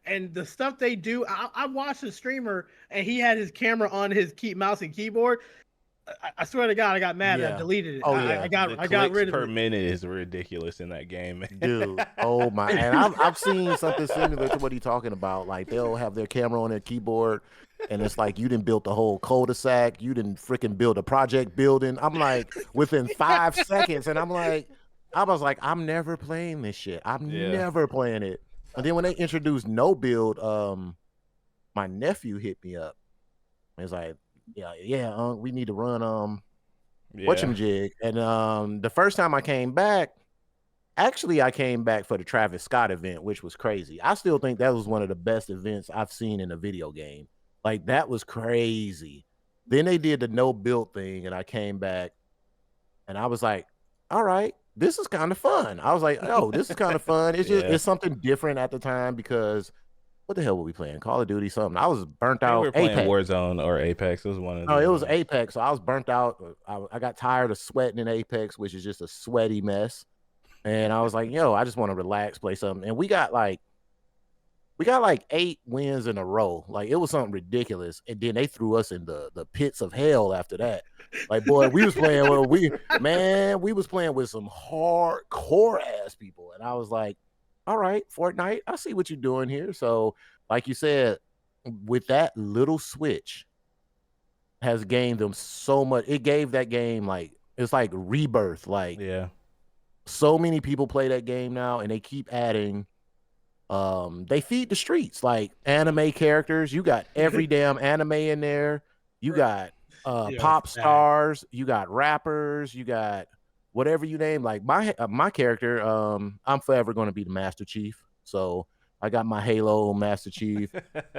and the stuff they do. I watched a streamer and he had his camera on his mouse and keyboard. I swear to God, I got mad. I Yeah. deleted it. Oh I, yeah. I The got I got clicks rid of per it. minute is ridiculous in that game, man. Dude, oh my, and I've seen something similar to what he's talking about. Like they'll have their camera on their keyboard, and it's like you didn't build the whole cul-de-sac, you didn't freaking build a project building. I'm like within 5 seconds, and I was like, I'm never playing this shit. I'm Yeah. never playing it. And then when they introduced no build, my nephew hit me up. He's like, yeah, we need to run Yeah. whatchamajig. And the first time I came back. Actually, I came back for the Travis Scott event, which was crazy. I still think that was one of the best events I've seen in a video game. Like that was crazy. Then they did the no build thing, and I came back, and I was like, all right, this is kind of fun. I was like, oh, this is kind of fun. It's just Yeah. it's something different at the time because what the hell were we playing? Call of Duty, something. I was burnt I think we out. were playing Apex. Warzone or Apex. It was one of No, the it was ones. Apex. So I was burnt out. I got tired of sweating in Apex, which is just a sweaty mess. And I was like, yo, I just want to relax, play something. And we got like 8 wins in a row. Like it was something ridiculous. And then they threw us in the pits of hell after that. Like, boy, we was playing we was playing with some hardcore ass people. And I was like, all right, Fortnite, I see what you're doing here. So, like you said, with that little switch has gained them so much. It gave that game like it's like rebirth. Like Yeah. so many people play that game now, and they keep adding. They feed the streets like anime characters. You got every damn anime in there. You got pop stars. You got rappers. You got whatever you name. Like my character. I'm forever going to be the Master Chief. So I got my Halo Master Chief.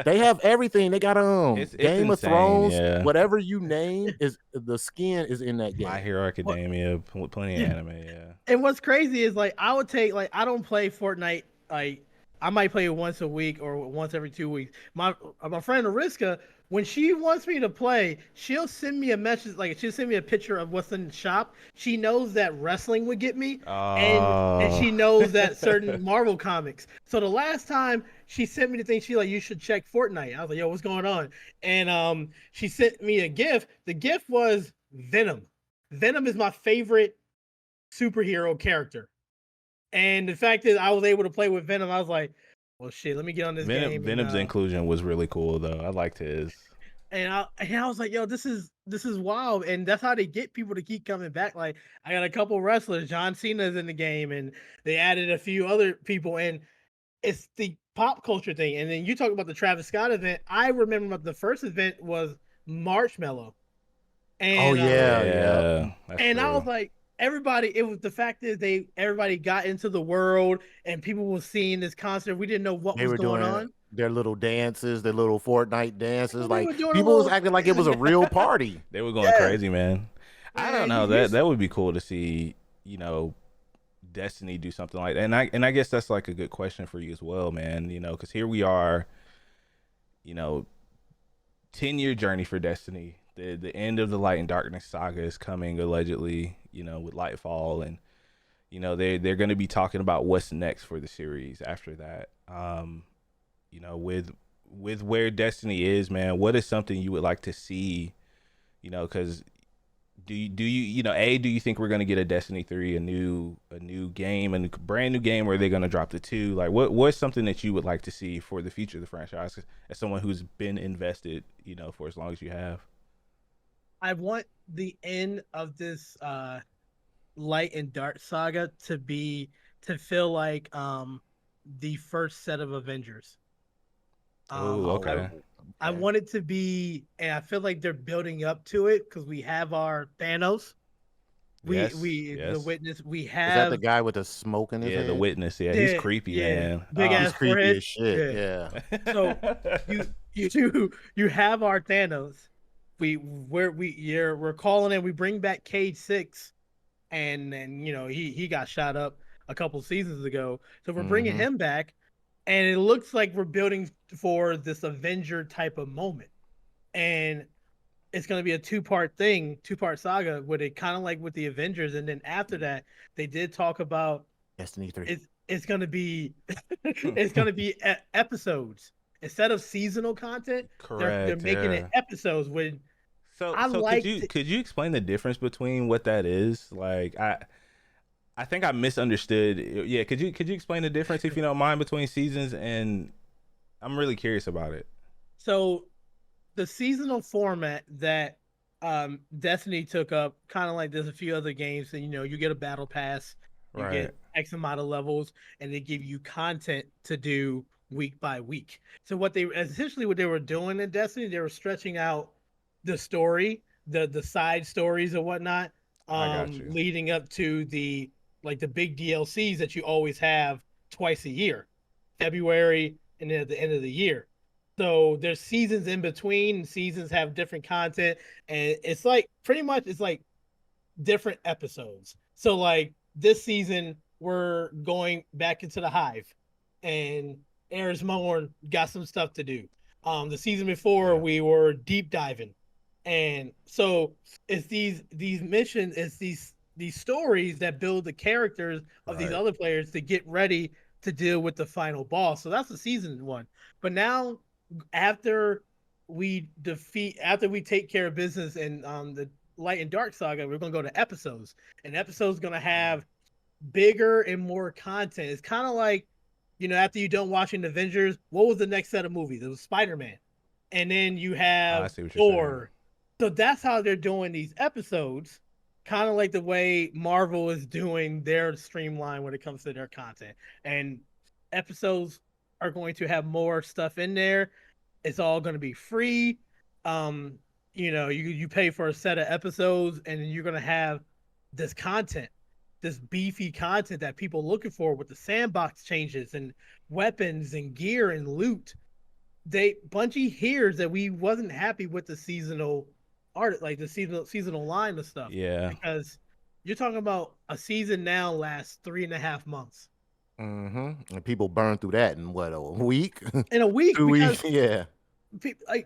They have everything. They got It's Game of insane, Thrones. yeah. Whatever you name is the skin is in that game. My Hero Academia, plenty of anime, yeah. And what's crazy is like I would take like I don't play Fortnite like I might play it once a week or once every 2 weeks. My friend Ariska, when she wants me to play, she'll send me a message like she'll send me a picture of what's in the shop. She knows that wrestling would get me, and she knows that certain Marvel comics. So the last time she sent me the thing, she like you should check Fortnite. I was like, yo, what's going on? And she sent me a gift. The gift was Venom. Venom is my favorite superhero character. And the fact is, I was able to play with Venom. I was like, "Well, shit, let me get on this game." Venom's inclusion was really cool, though. I liked his. And I was like, "Yo, this is wild." And that's how they get people to keep coming back. Like, I got a couple wrestlers. John Cena's in the game, and they added a few other people. And it's the pop culture thing. And then you talk about the Travis Scott event. I remember the first event was Marshmello. And, yeah. And I was like, everybody, it was the fact is everybody got into the world and people were seeing this concert. We didn't know what was going on. Their little dances, their little Fortnite dances. Well, like people was acting like it was a real party. They were going crazy, man. I don't know. That would be cool to see, you know, Destiny do something like that. And I guess that's like a good question for you as well, man. You know, because here we are, you know, 10-year journey for Destiny. The end of the Light and Darkness saga is coming allegedly, you know, with Lightfall, and you know they're going to be talking about what's next for the series after that. You know, with where Destiny is, man, what is something you would like to see? You know, because do you do you think we're going to get a Destiny 3, a new game, a brand new game, or are they going to drop the 2? Like, what's something that you would like to see for the future of the franchise as someone who's been invested, you know, for as long as you have? I want the end of this Light and Dark saga to feel like the first set of Avengers. Okay. I want it to be, and I feel like they're building up to it because we have our Thanos. Yes. The Witness. We have. Is that the guy with the smoke in his hand? The Witness. Yeah, he's creepy, man. Big ass creepy forehead. as shit. Yeah. So you have our Thanos. We're calling in. We bring back Cage 6, and you know he got shot up a couple seasons ago. So we're bringing him back, and it looks like we're building for this Avenger type of moment, and it's going to be a two-part saga with it, kind of like with the Avengers. And then after that, they did talk about Destiny 3. It's going to be episodes instead of seasonal content. Correct. They're making it episodes with. So could you explain the difference between what that is? Like I think I misunderstood. Yeah, could you explain the difference if you don't mind between seasons? And I'm really curious about it. So the seasonal format that Destiny took up, kind of like there's a few other games, and you know, you get a battle pass, you get X amount of levels, and they give you content to do week by week. So what they were doing in Destiny, they were stretching out the story, the side stories and whatnot, leading up to the big DLCs that you always have twice a year, February and then at the end of the year. So there's seasons in between, and seasons have different content, and it's like pretty much it's like different episodes. So like this season, we're going back into the hive, and Eris Morn got some stuff to do. The season before Yeah. we were deep diving, and so it's these missions, it's these stories that build the characters of these Right. other players to get ready to deal with the final boss. So that's the season one. But now after after we take care of business in the Light and Dark saga, we're gonna go to episodes, and episodes gonna have bigger and more content. It's kind of like, after you done watching Avengers, what was the next set of movies? It was Spider-Man, and then you I have see what you're saying. Thor. So that's how they're doing these episodes, kind of like the way Marvel is doing their streamline when it comes to their content. And episodes are going to have more stuff in there. It's all going to be free. You pay for a set of episodes, and you're going to have this content, this beefy content that people looking for with the sandbox changes and weapons and gear and loot. Bungie hears that we wasn't happy with the seasonal art, like the seasonal line of stuff. Yeah. Because you're talking about a season now lasts 3.5 months. Mm-hmm. And people burn through that in what, a week? In a week, 2 because weeks? Yeah. I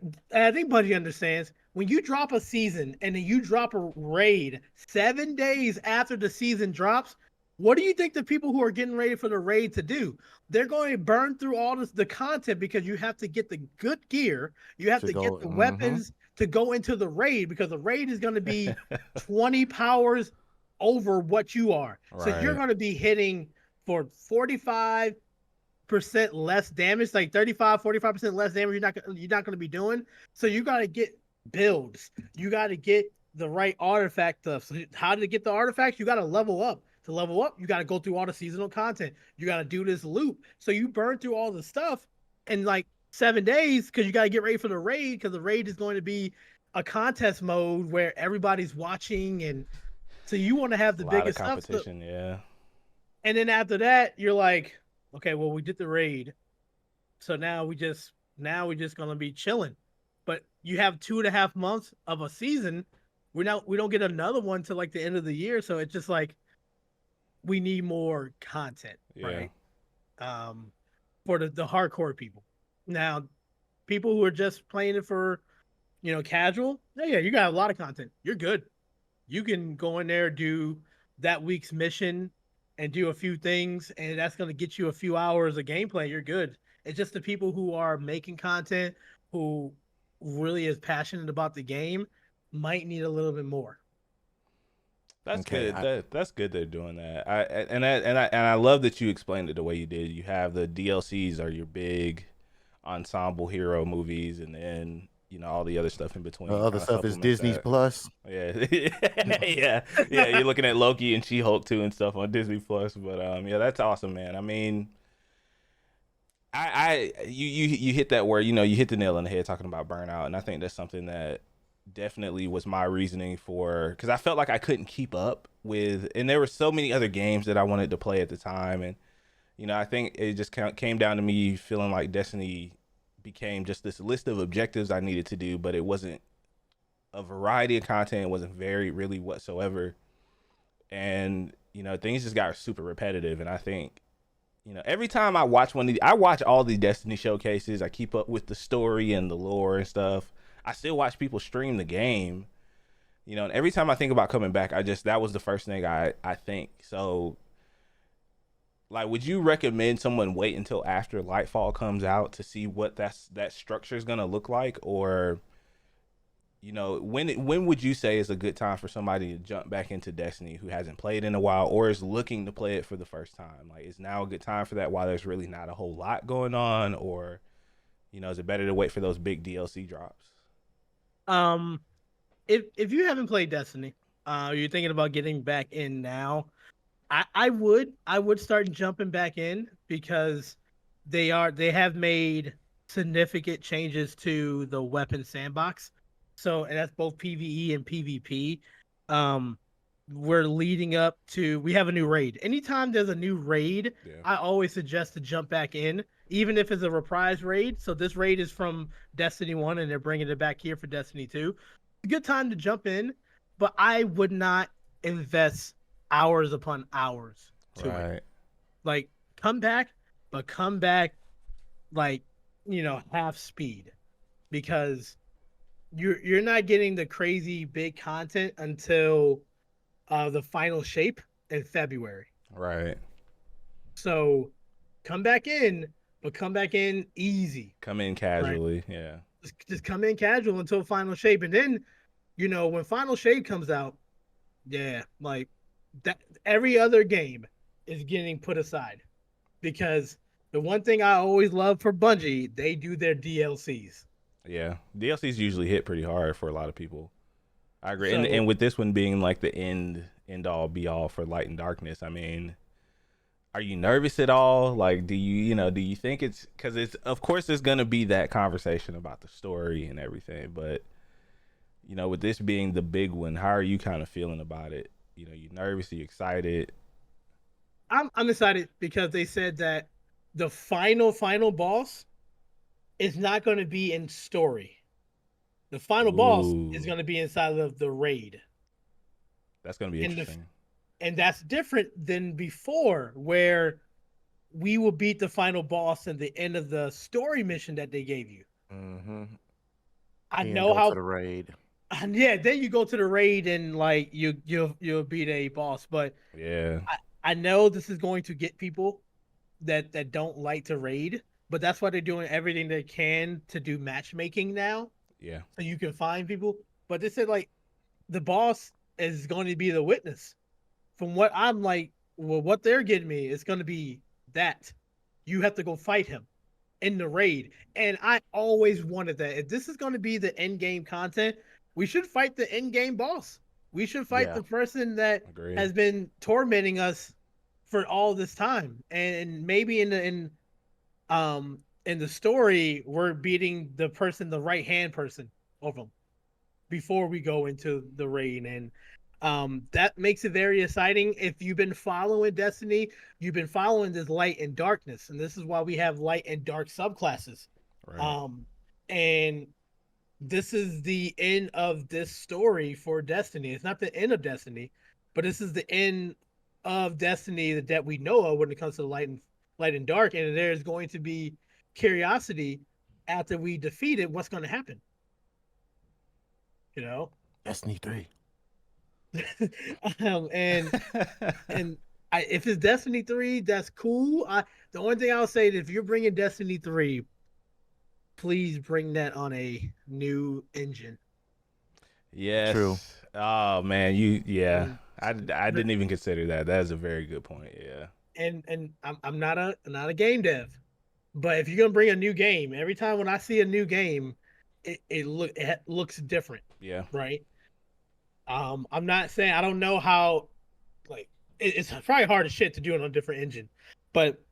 think Bungie understands when you drop a season and then you drop a raid 7 days after the season drops. What do you think the people who are getting ready for the raid to do? They're going to burn through all the content, because you have to get the good gear, you have to get the weapons to go into the raid, because the raid is going to be 20 powers over what you are. So you're Right. going to be hitting for 45% less damage, like 45% less damage. You're not going to be doing. So you got to get builds. You got to get the right artifact stuff. So how to get the artifacts? You got to level up. To level up, you got to go through all the seasonal content. You got to do this loop. So you burn through all the stuff in like 7 days, because you got to get ready for the raid, because the raid is going to be a contest mode where everybody's watching, and so you want to have the A lot of biggest stuff. competition. Yeah. And then after that, you're like, okay, well, we did the raid, so now we just gonna be chilling. But you have 2.5 months of a season. We don't get another one till like the end of the year, so it's just like we need more content, Yeah. right? For the hardcore people. Now, people who are just playing it for, casual, yeah, you got a lot of content. You're good. You can go in there, do that week's mission, and do a few things, and that's going to get you a few hours of gameplay. You're good. It's just the people who are making content, who really is passionate about the game, might need a little bit more. That's Okay, good. That's good they're doing that. I love that you explained it the way you did. You have the DLCs are your big ensemble hero movies, and then all the other stuff in between. Other kinda stuff is supplements Disney's that. Plus. Yeah, yeah. You're looking at Loki and She-Hulk too and stuff on Disney Plus. But yeah, that's awesome, man. I mean, you hit that word. You hit the nail on the head talking about burnout, and I think that's something that definitely was my reasoning for, because I felt like I couldn't keep up with, and there were so many other games that I wanted to play at the time, and I think it just came down to me feeling like Destiny became just this list of objectives I needed to do, but it wasn't a variety of content. It wasn't varied really whatsoever, and things just got super repetitive. And I think every time I watch I watch all the Destiny showcases. I keep up with the story and the lore and stuff. I still watch people stream the game, and every time I think about coming back, that was the first thing I think. So, like, would you recommend someone wait until after Lightfall comes out to see what that structure is gonna look like, or when would you say is a good time for somebody to jump back into Destiny who hasn't played in a while or is looking to play it for the first time? Like, is now a good time for that while there's really not a whole lot going on, or is it better to wait for those big DLC drops? If you haven't played Destiny, you're thinking about getting back in now, I would start jumping back in, because they have made significant changes to the weapon sandbox. So, and that's both PvE and PvP. we're leading up to, we have a new raid. Anytime there's a new raid, Yeah. I always suggest to jump back in, even if it's a reprise raid. So this raid is from Destiny 1 and they're bringing it back here for Destiny 2. It's a good time to jump in, but I would not invest hours upon hours to it. Right. Like, come back, but come back like, half speed, because you're not getting the crazy big content until the final shape in February. Right. So come back in, but come back in easy. Come in casually. Right. Yeah. Just come in casual until final shape. And then, when final shape comes out, yeah, like that, every other game is getting put aside, because the one thing I always love for Bungie, they do their DLCs. Yeah. DLCs usually hit pretty hard for a lot of people. I agree. So, and with this one being like the end all be all for Light and Darkness, I mean, are you nervous at all? Like, do you think it's, because it's, of course there's going to be that conversation about the story and everything, but with this being the big one, how are you kind of feeling about it? You nervous? Are you excited? I'm excited because they said that the final boss is not going to be in story. The final boss is going to be inside of the raid. That's going to be interesting. And that's different than before, where we will beat the final boss at the end of the story mission that they gave you. Mm-hmm. I know how to the raid. Yeah, then you go to the raid and like you'll beat a boss, but yeah, I know this is going to get people that don't like to raid, but that's why they're doing everything they can to do matchmaking now. Yeah, so you can find people. But they said like the boss is going to be the witness. From what I'm like, well, what they're getting me is going to be that you have to go fight him in the raid. And I always wanted that. If this is going to be the end game content, we should fight the end game boss. We should fight the person that has been tormenting us for all this time. And maybe in the story, we're beating the right hand person of them before we go into the raid. And that makes it very exciting. If you've been following Destiny, you've been following this light and darkness, and this is why we have light and dark subclasses. Right. And this is the end of this story for Destiny. It's not the end of Destiny, but this is the end of Destiny that we know of when it comes to light and dark. And there's going to be curiosity after we defeat it. What's going to happen? Destiny 3. And if it's Destiny 3, that's cool. The only thing I'll say is if you're bringing Destiny 3, please bring that on a new engine. Yes. True. Oh man, I didn't even consider that. That is a very good point. Yeah. And I'm not a game dev, but if you're gonna bring a new game, every time when I see a new game, it looks different. Yeah. Right. I'm not saying I don't know how, like it's probably hard as shit to do it on a different engine, but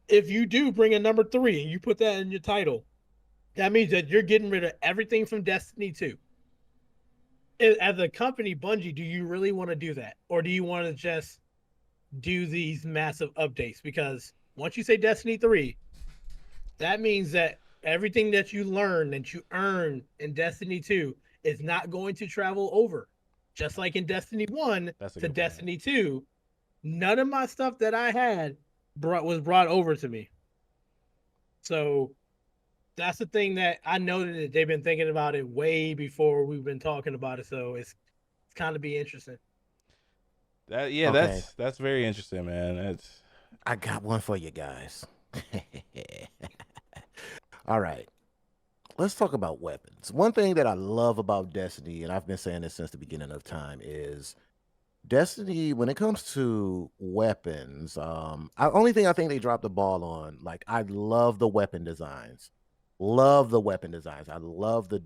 if you do bring a number 3 and you put that in your title, that means that you're getting rid of everything from Destiny 2. As a company, Bungie, do you really want to do that, or do you want to just do these massive updates? Because once you say Destiny 3, that means that everything that you learn, that you earn in Destiny 2 is not going to travel over. Just like in Destiny 1 to Destiny 2, none of my stuff that I had was brought over to me. So that's the thing that I know that they've been thinking about it way before we've been talking about it. So it's kind of be interesting. That's very interesting, man. I got one for you guys. All right. Let's talk about weapons. One thing that I love about Destiny, and I've been saying this since the beginning of time, is Destiny, when it comes to weapons, only thing I think they dropped the ball on, like I love the weapon designs. Love the weapon designs. I love the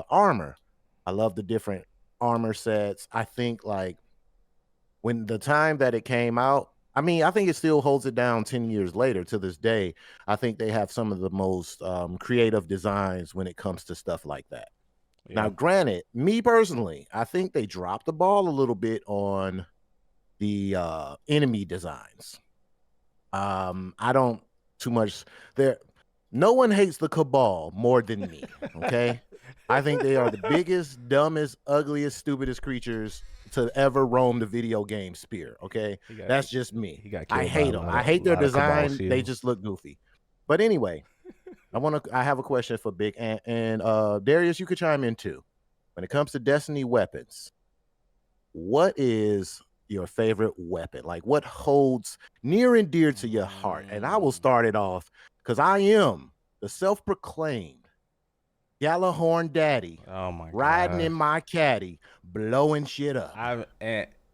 armor. I love the different armor sets. I think like when the time that it came out, I mean, I think it still holds it down 10 years later to this day. I think they have some of the most creative designs when it comes to stuff like that. Now, Yeah. granted, me personally, I think they dropped the ball a little bit on the enemy designs. I don't too much there. No one hates the Cabal more than me. Okay, I think they are the biggest, dumbest, ugliest, stupidest creatures to ever roam the video game sphere. Okay, He got that's just me. he got I killed by a hate them. lot I of hate their Cabal design. They shields. just look goofy. But anyway, I have a question for Big and Darius. You could chime in too. When it comes to Destiny weapons, what is your favorite weapon? Like what holds near and dear to your heart? And I will start it off because I am the self-proclaimed Gallahorn daddy, Oh my riding gosh. in my caddy, blowing shit up.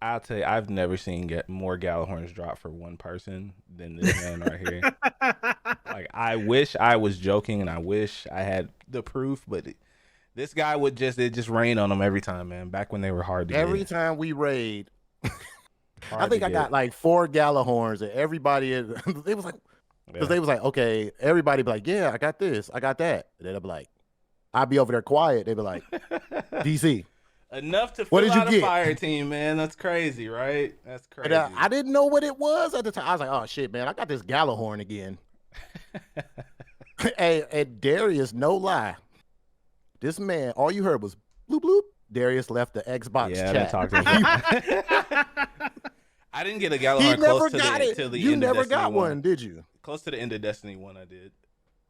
I'll tell you, I've never seen get more Gallahorns drop for one person than this man right here. Like, I wish I was joking and I wish I had the proof, but this guy would just rain on them every time, man. Back when they were hard to Every get. time we raid, I Hard think to I got get. like 4 Gallahorns, and everybody they was like, because Yeah. they was like, okay, everybody be like, yeah, I got this, I got that. And then I'd be like, I'd be over there quiet. They'd be like, DC. Enough to What fill did you out a get? fire team, man. That's crazy, right? That's And crazy. I didn't know what it was at the time. I was like, oh shit, man, I got this Gallahorn again. Hey, and Darius, no lie. This man, all you heard was bloop bloop. Darius left the Xbox Yeah, I chat. didn't talk to him. I didn't get a He Gallahorn never close to got the it. to the You end of never Destiny got 1. one, did you? Close to the end of Destiny 1, I did.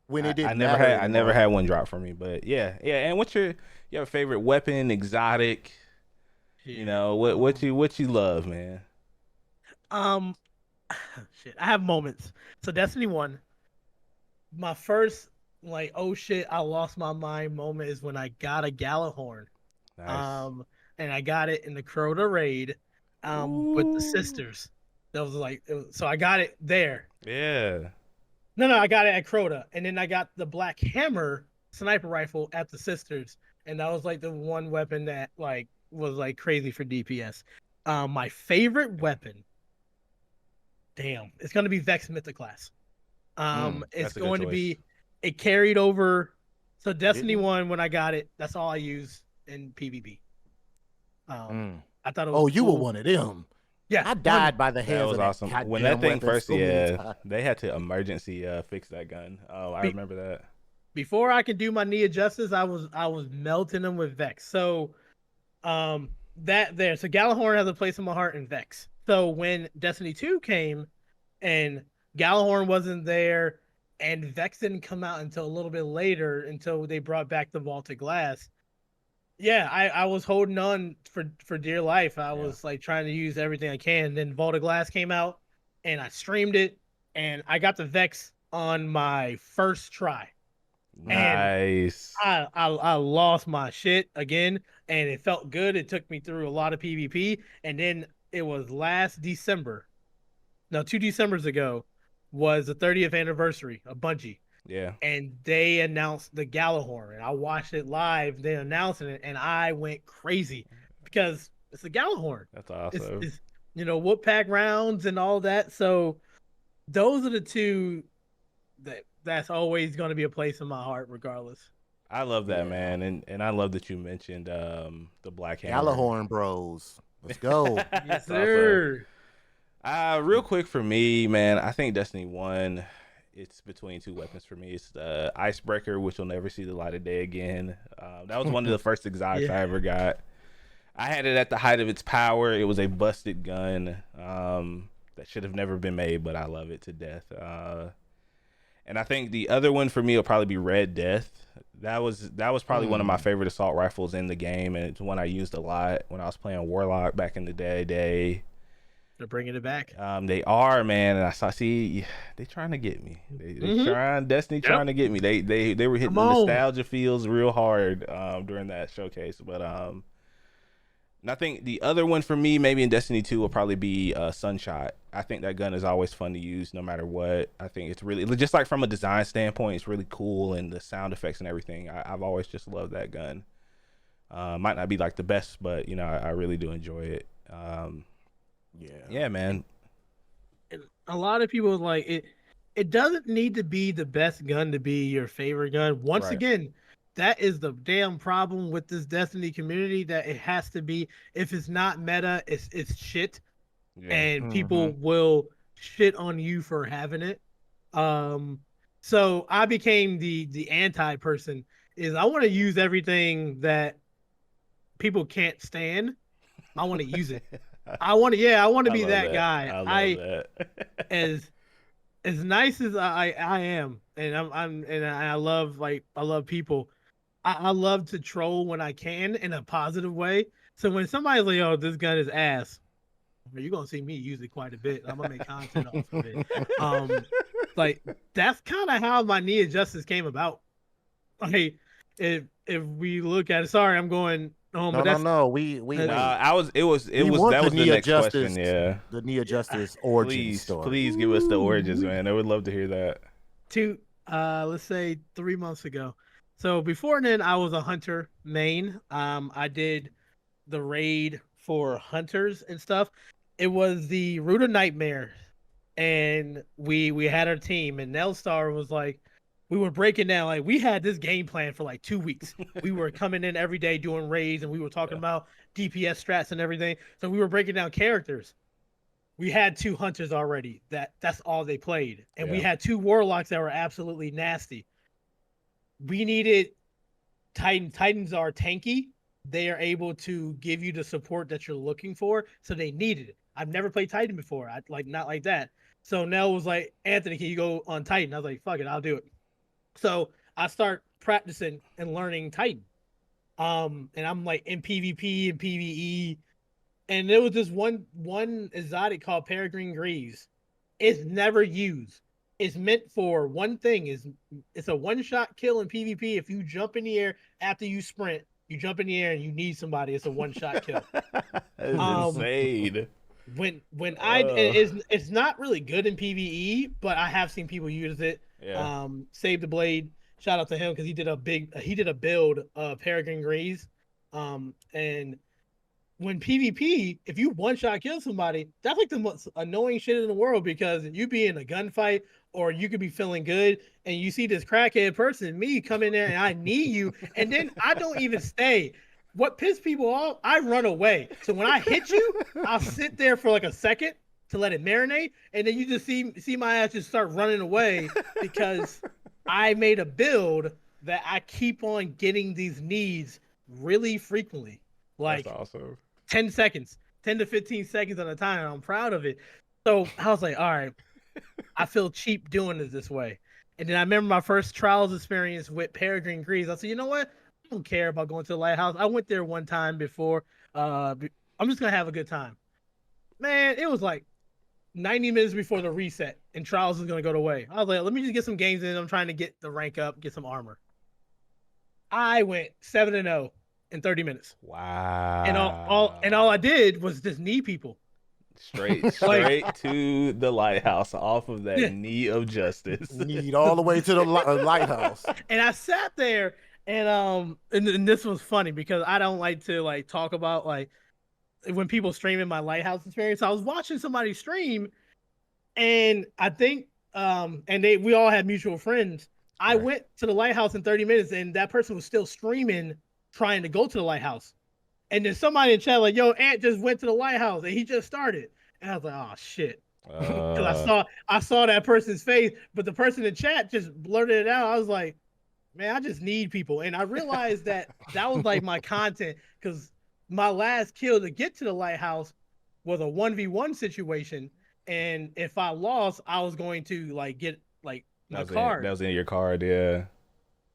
When it didn't I never matter had I never anymore. had one drop for me, but yeah. And what's you have a favorite weapon, exotic? You know, what you love, man? Um, shit. I have moments. So Destiny 1, my first like oh shit, I lost my mind moment is when I got a Gallahorn. Nice. And I got it in the Crota raid, with the Ooh. sisters. That was like so I got it there. Yeah. No, I got it at Crota, and then I got the Black Hammer sniper rifle at the sisters, and that was like the one weapon that like was like crazy for DPS. My favorite weapon, damn, it's gonna be Vex Mythoclast. It's That's a good going to choice. be it carried over. So Destiny Didn't- 1, when I got it, that's all I used in PvP. I thought it was Oh, you were cool. one of them. Yeah, I died by the That hands was of that awesome. When goddamn that thing weapon first, so many yeah, times. they had to emergency fix that gun. Oh, I Be- remember that. Before I could do my Nia justice, I was melting them with Vex. So that there. So Gallahorn has a place in my heart in Vex. So when Destiny 2 came and Gallahorn wasn't there and Vex didn't come out until a little bit later until they brought back the Vaulted Glass. Yeah, I was holding on for dear life. I was like trying to use everything I can. Then Vaulted Glass came out and I streamed it and I got the Vex on my first try. Nice. I lost my shit again, and it felt good. It took me through a lot of PvP, and then it was last December. No, 2 Decembers ago was the 30th anniversary of Bungie, Yeah. and they announced the Gallahorn, and I watched it live. They announcing it, and I went crazy because it's the Gallahorn. That's awesome. It's whoop pack rounds and all that. So those are the two that's always going to be a place in my heart, regardless. I love that, Yeah. man, and I love that you mentioned the Black Hammer. Gallahorn bros. Let's go. Yes, That's awesome. sir. Real quick for me, man, I think Destiny 1, it's between two weapons for me. It's the Icebreaker, which will never see the light of day again. That was one of the first exotics I ever got. I had it at the height of its power. It was a busted gun that should have never been made, but I love it to death. And I think the other one for me will probably be Red Death. That was probably one of my favorite assault rifles in the game, and it's one I used a lot when I was playing Warlock back in the day. They're bringing it back. They are, man, and they trying to get me. They trying Destiny trying to get me. They were hitting the nostalgia feels real hard during that showcase, but and I think the other one for me, maybe in Destiny 2, will probably be Sunshot. I think that gun is always fun to use no matter what. I think it's really, just like from a design standpoint, it's really cool, and the sound effects and everything. I've always just loved that gun. Might not be like the best, but I really do enjoy it. Yeah, man. And a lot of people like it. It doesn't need to be the best gun to be your favorite gun. Once Right. again, that is the damn problem with this Destiny community, that it has to be, if it's not meta, it's shit, Yeah. and Mm-hmm. people will shit on you for having it. Um, so I became the anti person. Is I want to use everything that people can't stand. I want to use it. I want to I be love that that. guy. I love I that. as as nice as I am, and I'm and I love, like, I love people. I love to troll when I can in a positive way. So when somebody's like, "Oh, this gun is ass," you're gonna see me use it quite a bit. I'm gonna make content off of it. Um, like, that's kind of how my Nia Justice came about. Like, if we look at it, sorry, I'm going home, No, but no, that's no. We uh, Nah, wait. I was. It was. It We was. want That was the next question. Yeah. The Nia yeah. Justice origin Please, story. please give us the origins, Ooh, man. I would love to hear that. two let's say 3 months ago. So before then I was a hunter main. I did the raid for hunters and stuff. It was the Root of Nightmare, and we had our team, and Nelstar was like, we were breaking down, like, we had this game plan for like 2 weeks. We were coming in every day doing raids, and we were talking Yeah. about DPS strats and everything. So we were breaking down characters. We had two hunters already. That's all they played, and we Yeah. had two warlocks that were absolutely nasty. We needed Titans are tanky. They are able to give you the support that you're looking for, so they needed it. I've never played Titan before. I like not like that. So Nell was like, "Anthony, can you go on Titan?" I was like, "Fuck it, I'll do it." So I start practicing and learning Titan. And I'm like in PvP and PvE, and there was this one exotic called Peregrine Greaves. It's never used. It's meant for one thing. It's a one shot kill in PvP. If you jump in the air after you sprint, you jump in the air and you need somebody. It's a one shot kill. That is Um, insane. when Uh, it's not really good in PvE, but I have seen people use it. yeah. Save the Blade. Shout out to him because he did a build of Peregrine Greaves. And when PvP, if you one shot kill somebody, that's like the most annoying shit in the world, because you be in a gunfight or you could be feeling good and you see this crackhead person, me, come in there and I need you, and then I don't even stay. What pissed people off, I run away. So when I hit you, I'll sit there for like a second to let it marinate, and then you just see my ass just start running away because I made a build that I keep on getting these needs really frequently. That's Like, awesome. 10 seconds, 10 to 15 seconds at a time. And I'm proud of it. So I was like, all right, I feel cheap doing this way. And then I remember my first trials experience with Peregrine Greaves. I said, you know what? I don't care about going to the lighthouse. I went there one time before. I'm just going to have a good time. Man, it was like 90 minutes before the reset, and trials is going to go away. I was like, let me just get some games in. I'm trying to get the rank up, get some armor. I went 7-0 in 30 minutes. And all I Wow. did was just knee people. Straight, Like, straight to the lighthouse off of that yeah. knee of justice. Need all the way to the lighthouse. And I sat there, and this was funny because I don't like to like talk about like when people stream in my lighthouse experience. So I was watching somebody stream, and I think and we all had mutual friends. I Right. went to the lighthouse in 30 minutes, and that person was still streaming trying to go to the lighthouse. And then somebody in chat like, "Yo, Ant just went to the lighthouse and he just started." And I was like, "Oh shit." Because Uh, I saw that person's face, but the person in chat just blurted it out. I was like, man, I just need people. And I realized that was like my content, because my last kill to get to the lighthouse was a 1v1 situation. And if I lost, I was going to like get like my that card. was in your card, yeah.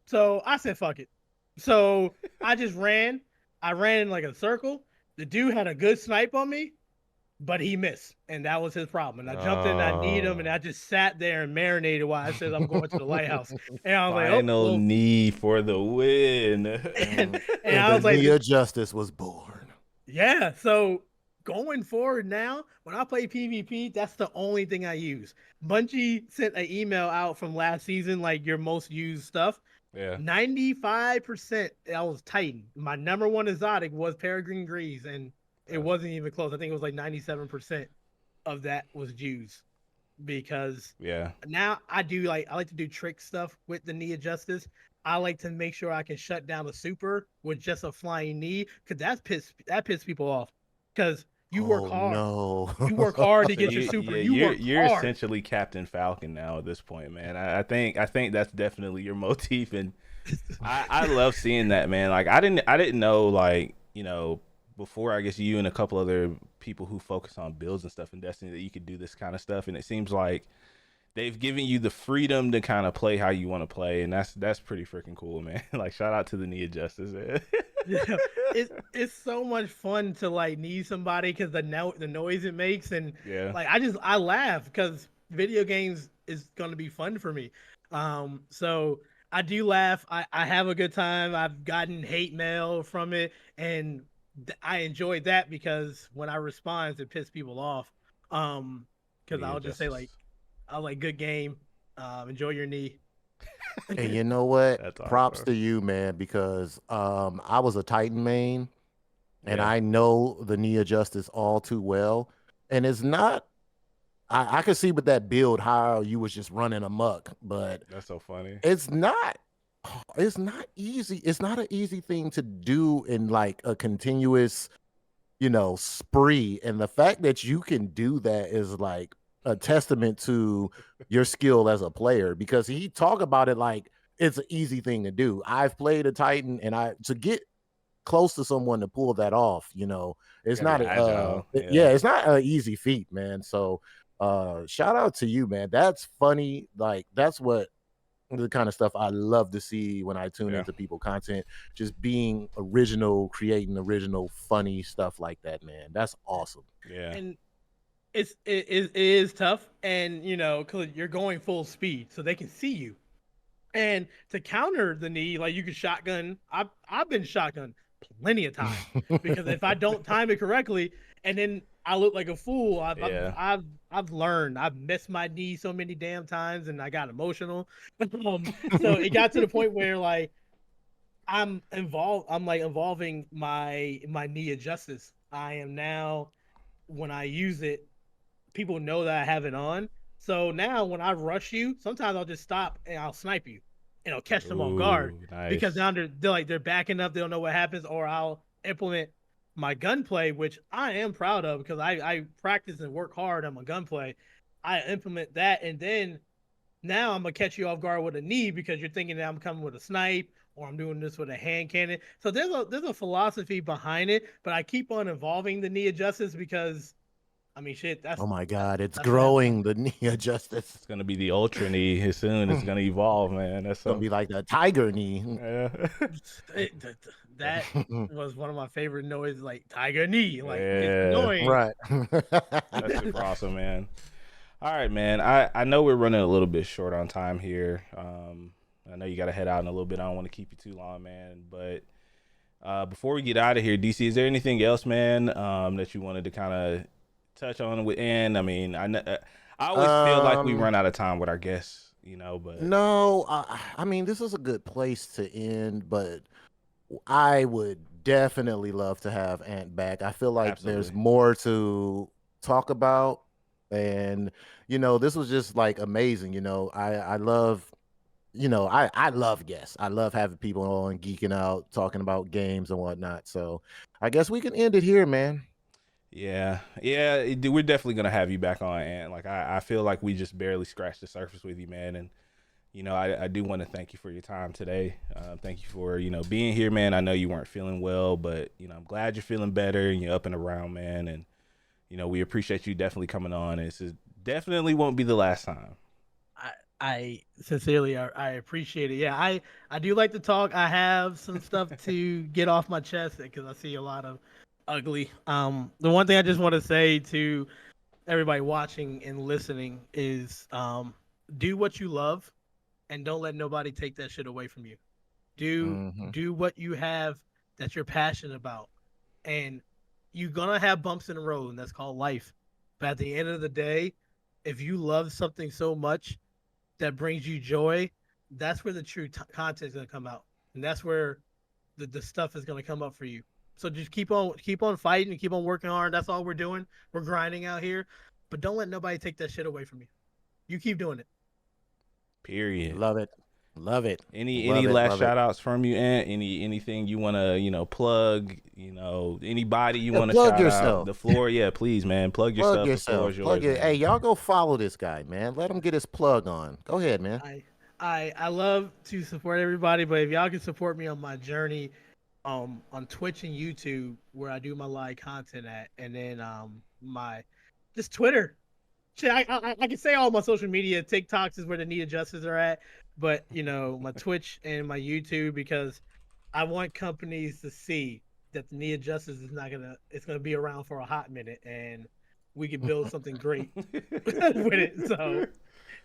So I said, fuck it. So I just ran. I ran in like a circle. The dude had a good snipe on me, but he missed, and that was his problem. And I jumped in, I need him, and I just sat there and marinated while I said I'm going to the lighthouse. And I was like, oh, Final well. knee for the win. And And I the was like, Nia Justice was born. yeah. So going forward now, when I play PvP, that's the only thing I use. Bungie sent an email out from last season, like your most used stuff. Yeah. 95% I was Titan. My number one exotic was Peregrine Greaves, and it Yeah. wasn't even close. I think it was like 97% of that was Jews. because Yeah. now I like to do trick stuff with the Nia Justice. I like to make sure I can shut down a super with just a flying knee, because that piss people off. Because you work Oh hard, no. to So get your you, super. yeah, You work you're hard. essentially Captain Falcon now at this point, man. I think that's definitely your motif, and I love seeing that, man. Like I didn't know, like, before, I guess, you and a couple other people who focus on builds and stuff in Destiny, that you could do this kind of stuff, and it seems like they've given you the freedom to kind of play how you want to play, and that's pretty freaking cool, man. Like, shout out to the Nia Justice, man. Yeah, it's so much fun to like knee somebody because the noise it makes, and Yeah. like I laugh because video games is gonna be fun for me. So I do laugh. I have a good time. I've gotten hate mail from it, and I enjoyed that because when I respond, it piss people off. Because Nia I'll just say like, Justice. "I like good game. Enjoy your knee." And you know what? That's Props awesome. to you, man, because I was a Titan main and Yeah. I know the Nia Justice all too well. And it's not I could see with that build how you was just running amok, but That's so funny. it's not it's not easy. It's not an easy thing to do in like a continuous, spree. And the fact that you can do that is like a testament to your skill as a player, because he talk about it like it's an easy thing to do. I've played a Titan, and I to get close to someone to pull that off, it's Gotta be not agile. yeah, Yeah. it's not an easy feat, man. So shout out to you, man. That's funny. Like that's what the kind of stuff I love to see when I tune Yeah. into people content, just being original, creating original, funny stuff like that, man. That's awesome. Yeah. And it is tough, and because you're going full speed, so they can see you. And to counter the knee, like you can shotgun. I've been shotgun plenty of times because if I don't time it correctly, and then I look like a fool, Yeah. I've learned. I've missed my knee so many damn times, and I got emotional. So it got to the point where like I'm involved. I'm like involving my knee of justice. I am now, when I use it, people know that I have it on. So now when I rush you, sometimes I'll just stop and I'll snipe you, and I'll catch them off guard Ooh, because nice. now they're backing up. They don't know what happens, or I'll implement my gunplay, which I am proud of because I practice and work hard on my gunplay. I implement that, and then now I'm gonna catch you off guard with a knee because you're thinking that I'm coming with a snipe or I'm doing this with a hand cannon. So there's a philosophy behind it, but I keep on evolving the knee adjustments because I mean, shit, Oh my that, God, it's that's what happens. growing, the Nia Justice. It's gonna be the Ultra Knee soon. It's gonna evolve, man. That's Gonna so. be like the tiger knee. Yeah. That was one of my favorite noises, like tiger knee. Like it's Yeah. annoying. Right. That's super awesome, man. All right, man. I know we're running a little bit short on time here. I know you got to head out in a little bit. I don't want to keep you too long, man. But before we get out of here, DC, is there anything else, man, that you wanted to kind of touch on with? And I mean, I always feel like we um, run out of time with our guests, but no, I mean, this is a good place to end, but I would definitely love to have Ant back. I feel like there's absolutely. more to talk about. And, this was just like amazing. I love, I love guests. I love having people on geeking out, talking about games and whatnot. So I guess we can end it here, man. Yeah, yeah, we're definitely gonna have you back on, and like I feel like we just barely scratched the surface with you, man. And I do want to thank you for your time today. Thank you for being here, man. I know you weren't feeling well, but I'm glad you're feeling better and you're up and around, man. And we appreciate you definitely coming on. This is definitely won't be the last time. I sincerely I appreciate it. Yeah, I do like to talk. I have some stuff to get off my chest because I see a lot of ugly. The one thing I just want to say to everybody watching and listening is do what you love and don't let nobody take that shit away from you. Do Hmm. do what you have that you're passionate about, and you're gonna have bumps in the road, and that's called life. But at the end of the day, if you love something so much that brings you joy, that's where the true content is gonna come out, and that's where the stuff is gonna come up for you. So just keep on fighting and keep on working hard. That's all we're doing. We're grinding out here, but don't let nobody take that shit away from you. You keep doing it. Period. Love it. Love it. Any Love it, last love it. shout outs from you, Ant? Anything you wanna, plug, anybody you Yeah, wanna plug shout out? yourself. The floor, yeah, please, man. Plug Plug yourself. The floor yourself. is yours. Plug it. Man. Hey, y'all go follow this guy, man. Let him get his plug on. Go ahead, man. I love to support everybody, but if y'all can support me on my journey, on Twitch and YouTube where I do my live content at, and then my just Twitter. Shit, I can say all my social media. TikToks is where the Nia Justice are at, but my Twitch and my YouTube, because I want companies to see that the Nia Justice is not gonna it's gonna be around for a hot minute, and we can build something great with it. So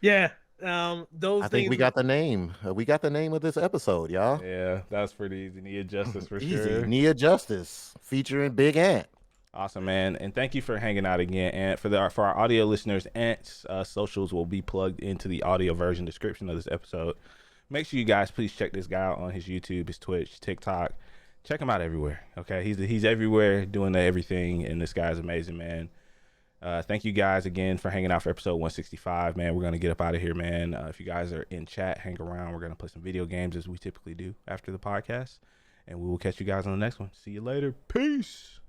yeah, those I things. think we got the name. We got the name of this episode, y'all. Yeah, that's pretty easy. Need justice for Easy. sure. Nia Justice featuring Big Ant. Awesome, man, and thank you for hanging out again. And for our audio listeners, Ant's socials will be plugged into the audio version description of this episode. Make sure you guys please check this guy out on his YouTube, his Twitch, TikTok. Check him out everywhere. Okay, he's everywhere doing everything, and this guy's amazing, man. Thank you guys again for hanging out for episode 165, man. We're gonna get up out of here, man. If you guys are in chat, hang around. We're gonna play some video games as we typically do after the podcast, and we will catch you guys on the next one. See you later. Peace.